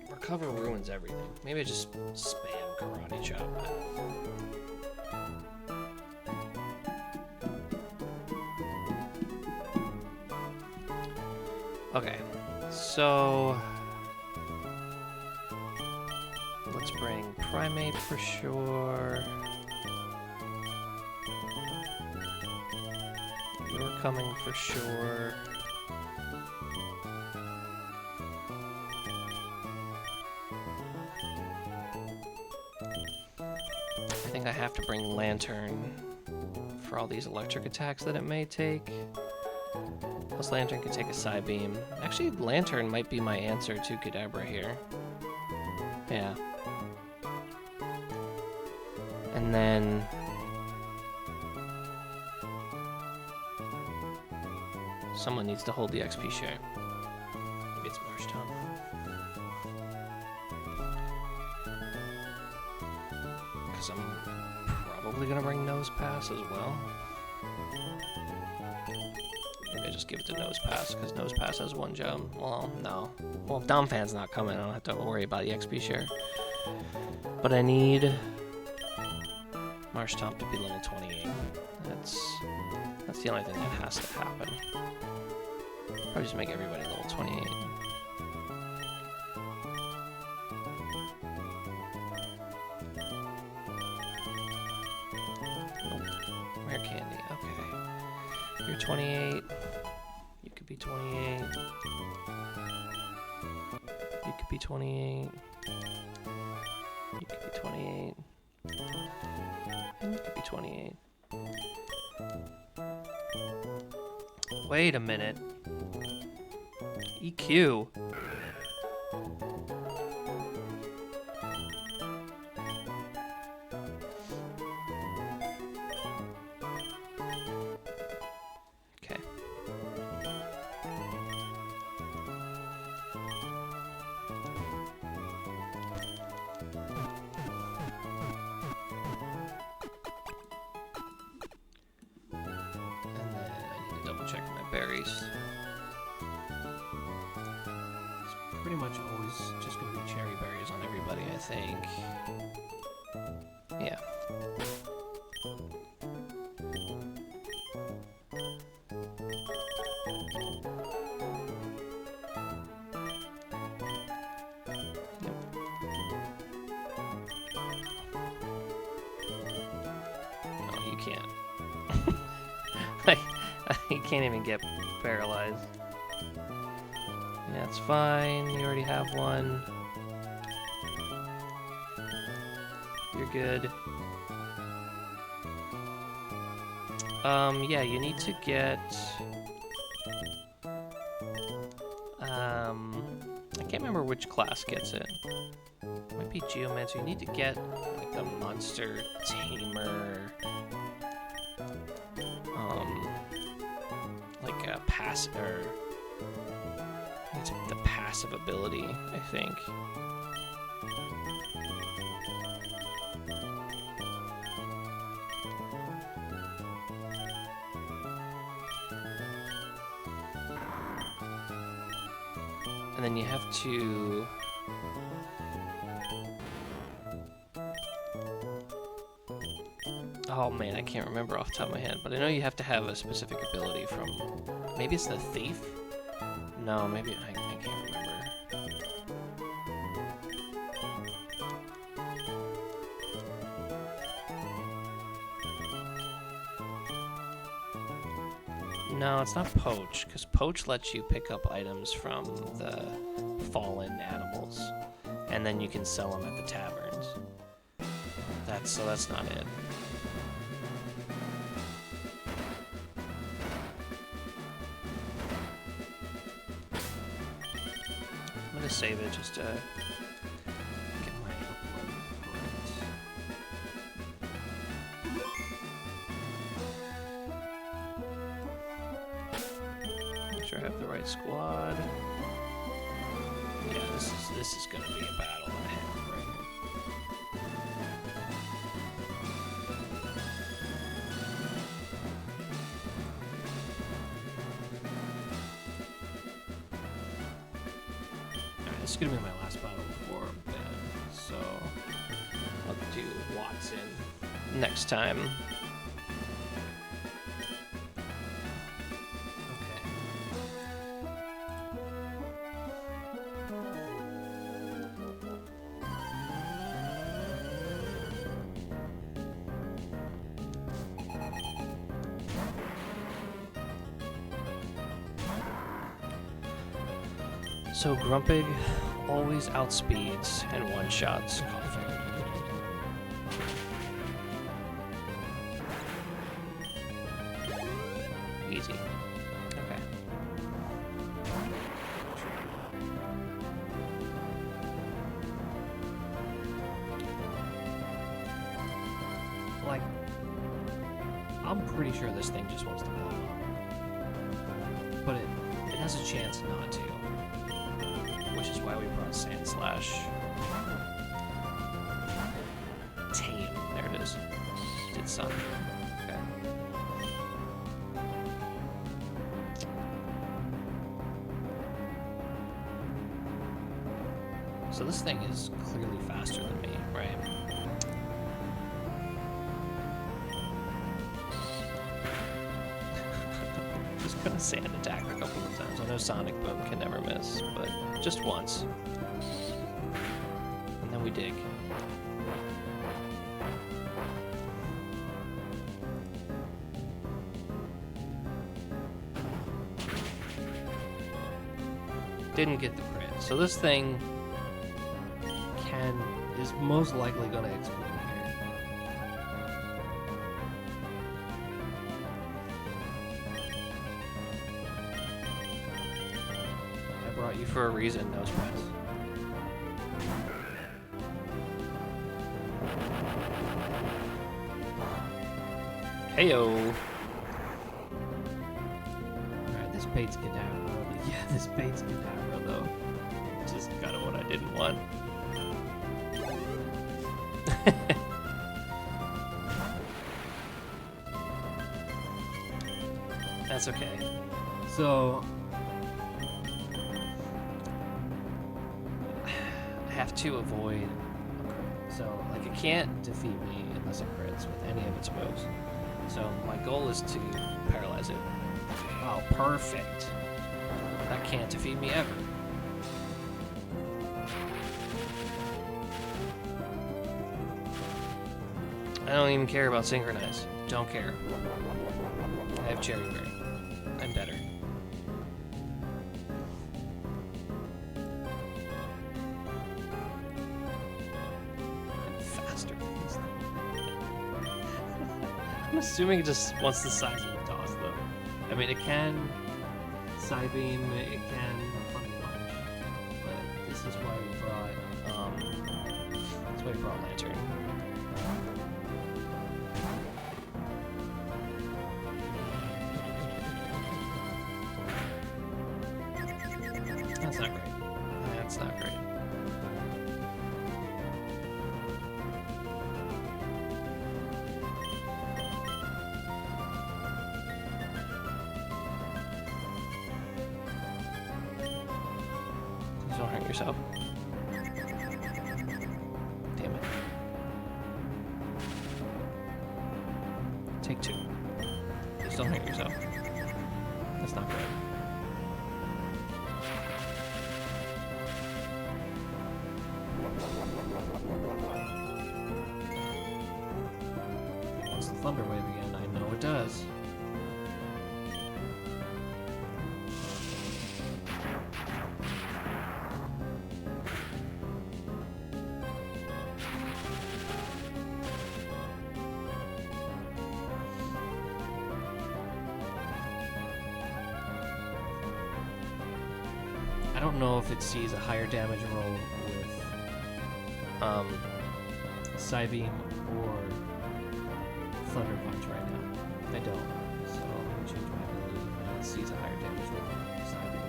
Recover ruins everything. Maybe I just spam Karate Chop. Okay, so let's bring Primeape for sure. You're coming for sure. I have to bring Lantern for all these electric attacks that it may take. Plus Lantern can take a Psybeam. Actually, Lantern might be my answer to Kadabra here. Yeah. And then someone needs to hold the XP share. Maybe it's Marshtomp. Because I'm probably gonna bring Nose Pass as well. Maybe I just give it to Nose Pass, because Nose Pass has one jump. Well, no. Well, if Domfan's not coming, I don't have to worry about the XP share. But I need Marshtomp to be level 28. That's the only thing that has to happen. Probably just make everybody level 28. Rare candy, okay. You're 28. You could be 28. You could be 28. You could be 28. And you could be 28. Wait a minute. EQ. Okay. And then I need to double check my berries. It's pretty much always just going to be cherry berries on everybody, I think. Yeah. No, you can't. You can't even get paralyzed. Yeah, it's fine. You already have one. You're good. Yeah, you need to get... I can't remember which class gets it. Might be Geomancer. You need to get, like, the Monster Tamer... like a pass... or... it's the passive ability, I think. And then you have to... oh man, I can't remember off the top of my head, but I know you have to have a specific ability from... maybe it's the Thief? No, maybe... I can't remember. No, it's not Poach, because Poach lets you pick up items from the fallen animals, and then you can sell them at the taverns. So that's not it. I'm gonna save it just to get my upload correct. Make sure I have the right squad. Yeah, this is gonna be a battle and a half right here. This is gonna be my last battle before bed, so I'll do Watson next time. So Grumpig always outspeeds and one-shots Coffin. Easy. Okay. Like, I'm pretty sure this thing just wants to blow up. But it has a chance not to. Which is why we brought Sand Slash. Tame. There it is. Did some. Okay. So this thing is clearly faster than me, right? Just gonna Sand attack a couple of times. I know Sonic Boom can never miss, but just once. And then we dig. Didn't get the crit. So this thing is most likely gonna explode here. Brought you for a reason, Nose Press. Heyo! Alright, this bait's Kadabra. Yeah, this bait's Kadabra, though. Just kind of what I didn't want. That's okay. So... have to avoid, so like it can't defeat me unless it crits with any of its moves. So my goal is to paralyze it. Oh, perfect. That can't defeat me ever. I don't even care about Synchronize. Don't care. I have Cherry Berry. I'm better. I'm assuming it just wants the seismic toss, though. I mean, it can Psybeam, it can Thunder Punch, but this is why we brought, that's why we brought Lantern. That's not great. That's not great. Don't hurt yourself. Damn it. Take 2. Just don't hurt yourself. That's not good. What's the Thunder Wave again? I know it does. I don't know if it sees a higher damage roll with Psybeam or Thunder Punch right now. I don't. So I'm gonna change my ability and it sees a higher damage roll with Psybeam.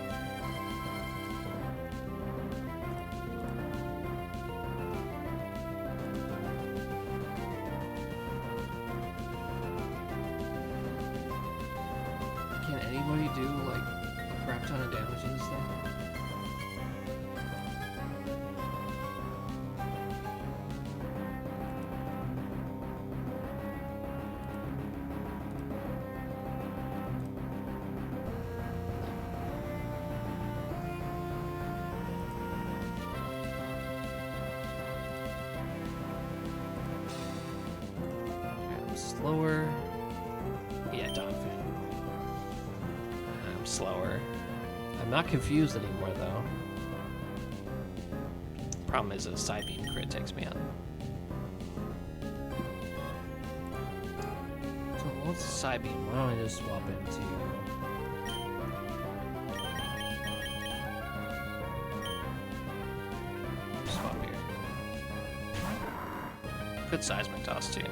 Can anybody do like a crap ton of damage in this thing? Slower. Yeah, Donphan. I'm slower. I'm not confused anymore, though. Problem is, a Psybeam crit takes me out. So what's Psybeam? Why don't I just swap into... Swap here. Good Seismic Toss, too.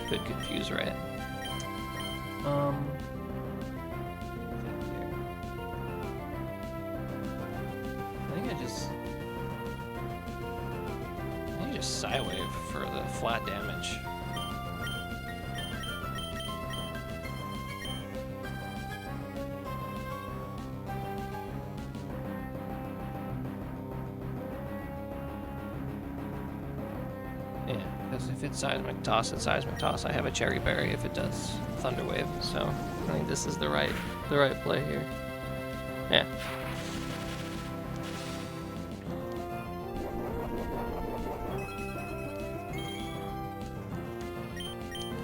Could confuse, right? I think I just Psywave for the flat damage. Yeah, because if it's Seismic Toss, it's Seismic Toss. I have a Cherry Berry if it does Thunder Wave, so I think this is the right play here. Yeah.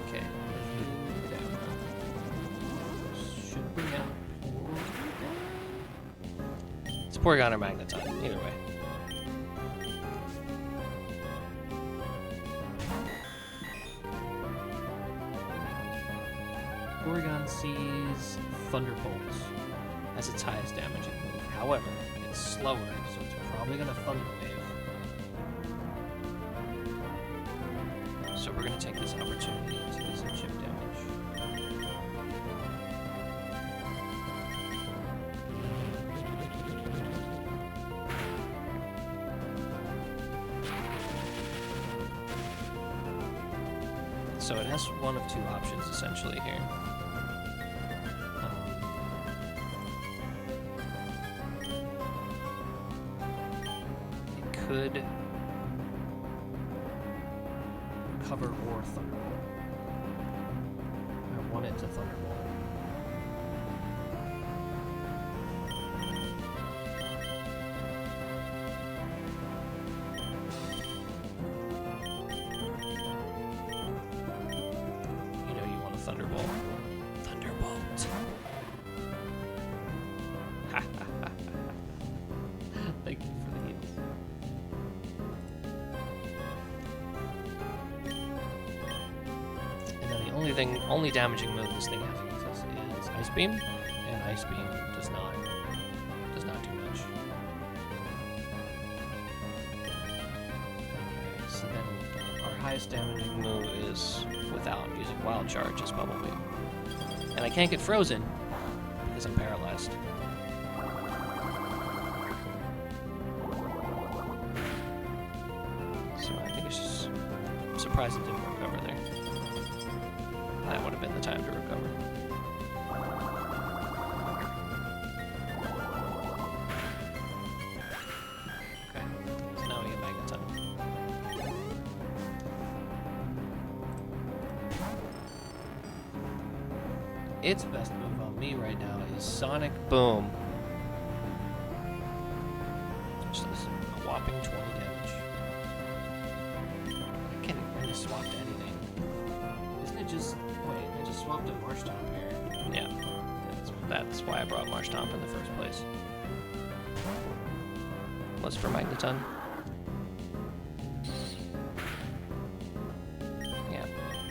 Okay. Should bring out it's Porygon or Magneton, either way. Porygon sees Thunderbolt as its highest damaging move. However, it's slower, so it's probably going to Thunder Wave. So we're going to take this opportunity to do some chip damage. So it has one of 2 options essentially here. Could cover or Thunderbolt. I want it to Thunderbolt. You know you want a Thunderbolt. Thunderbolt. only damaging move this thing has against us is Ice Beam, and Ice Beam does not do much. Okay, so then our highest damaging move is without using Wild Charge is Bubble Beam. And I can't get frozen because I'm paralyzed. So I think it's just surprised it didn't recover there. That would have been the time to recover. Okay, so now we get Magneton. Its best move on me right now is Sonic Boom. So this is a whopping 20 damage. I can't really swap to anything. Isn't it just... Wait, I just swapped a Marshtomp here. Yeah, that's why I brought Marshtomp in the first place. Was for Magneton. Yeah,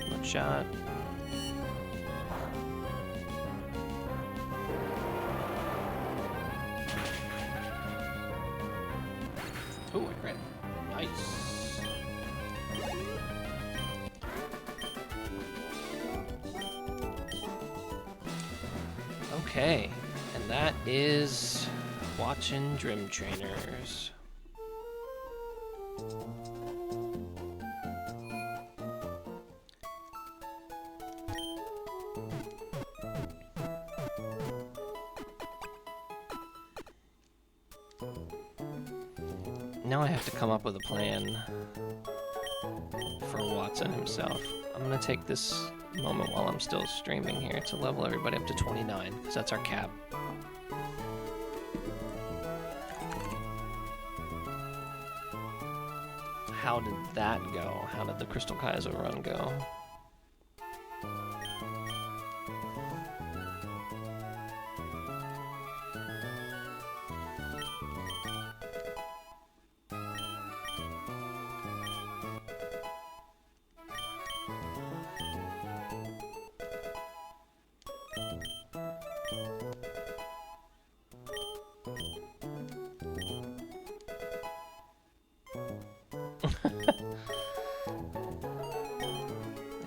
one shot. Ooh, I crit. Nice. Okay, and that is watching Dream Trainers. Now I have to come up with a plan for Watson himself. I'm gonna take this moment while I'm still streaming here to level everybody up to 29, because that's our cap. How did that go? How did the Crystal Kaizo run go?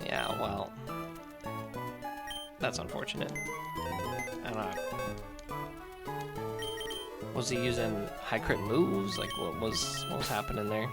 Yeah, well, that's unfortunate. I don't know. Was he using high crit moves? Like, what was happening there?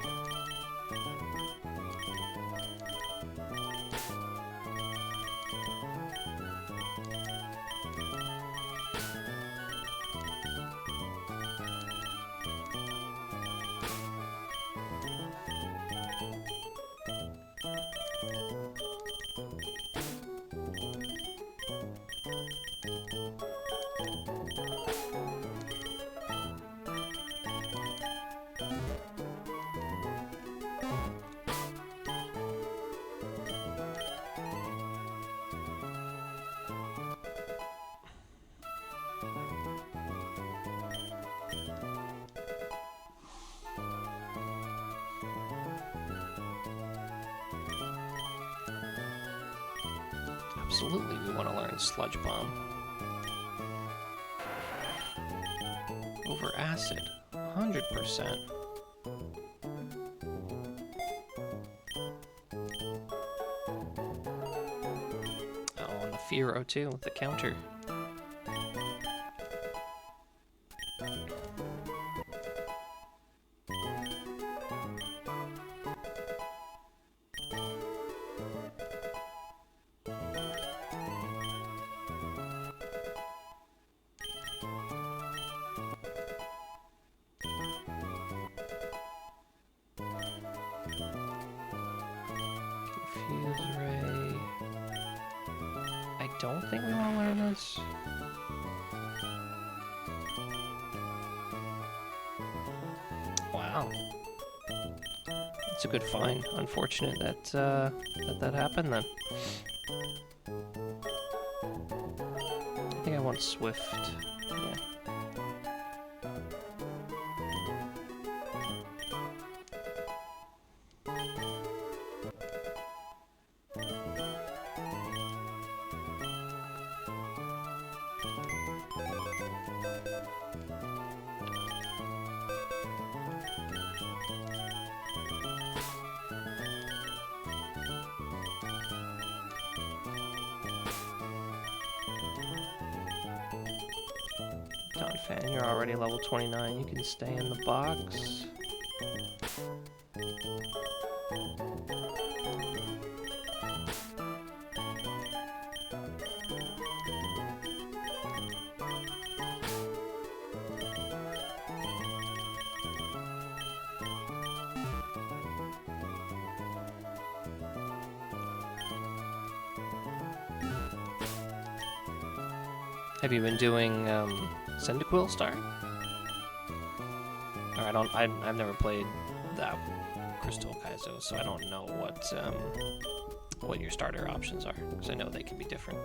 Absolutely, we want to learn Sludge Bomb. Over Acid, 100%. Oh, and the Fearow too, with the counter. Confuse Ray. I don't think we want to learn this. Wow. It's a good find. Unfortunate that that happened then. I think I want Swift. Yeah. Fan, you're already level 29. You can stay in the box. Have you been doing Cyndaquil Star? Or I've never played that Crystal Kaizo, so I don't know what your starter options are, because I know they can be different.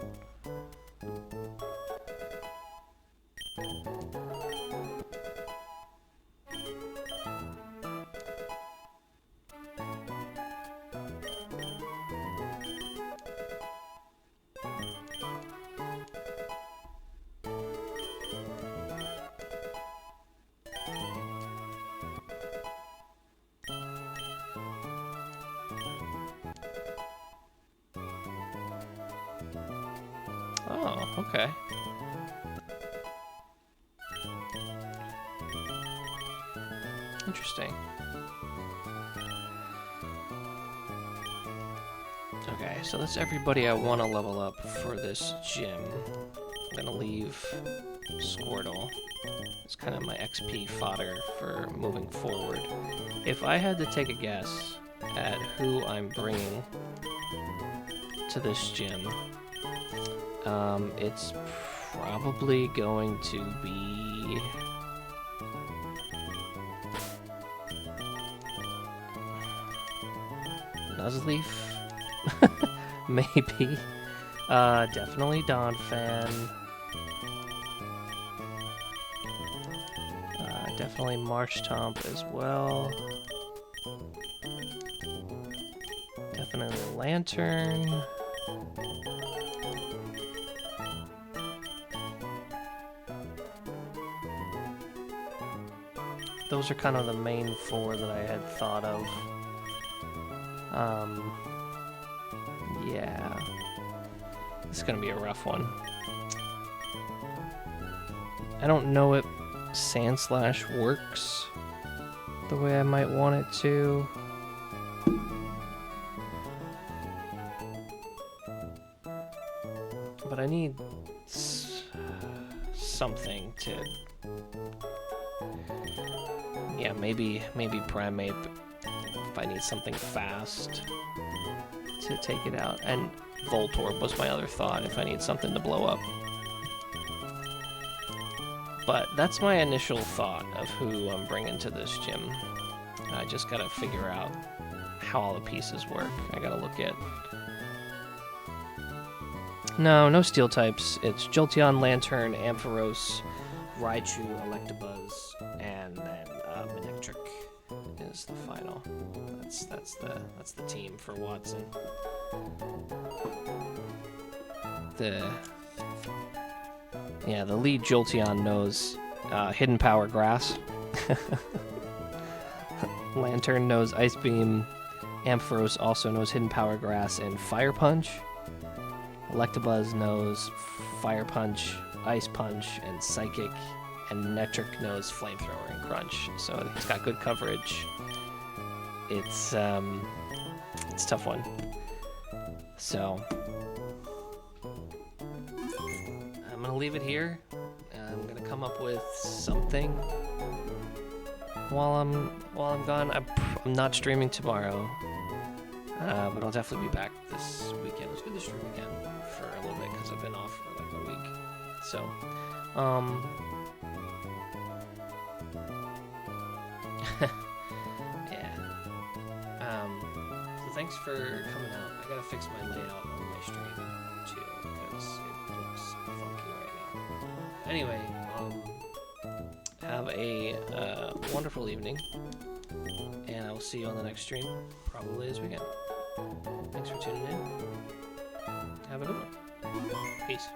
Oh, okay. Interesting. Okay, so that's everybody I want to level up for this gym. I'm gonna leave Squirtle. It's kind of my XP fodder for moving forward. If I had to take a guess at who I'm bringing to this gym, it's probably going to be Nuzleaf, maybe. Definitely Donphan. Definitely Marshtomp as well. Definitely Lantern. Those are kind of the main four that I had thought of. Yeah. It's gonna be a rough one. I don't know if Sandslash works the way I might want it to. But I need something to... Yeah, maybe Primeape if I need something fast to take it out. And Voltorb was my other thought if I need something to blow up. But that's my initial thought of who I'm bringing to this gym. I just gotta figure out how all the pieces work. I gotta look at... No steel types. It's Jolteon, Lantern, Ampharos, Raichu, Electabuzz, and then Manectric is the final. That's the team for Watson. The lead Jolteon knows Hidden Power Grass. Lantern knows Ice Beam. Ampharos also knows Hidden Power Grass and Fire Punch. Electabuzz knows Fire Punch, Ice Punch, and Psychic. And Manectric knows Flamethrower and Crunch. So he's got good coverage. It's a tough one. So I'm gonna leave it here. I'm gonna come up with something while I'm gone. I'm not streaming tomorrow, but I'll definitely be back this weekend. It was good to stream again for a little bit because I've been off for like a week. So, yeah. So thanks for coming out. I gotta fix my layout on my stream too because it looks funky right now. Anyway, have a wonderful evening, and I will see you on the next stream, probably this weekend. Thanks for tuning in. Have a good one. Peace.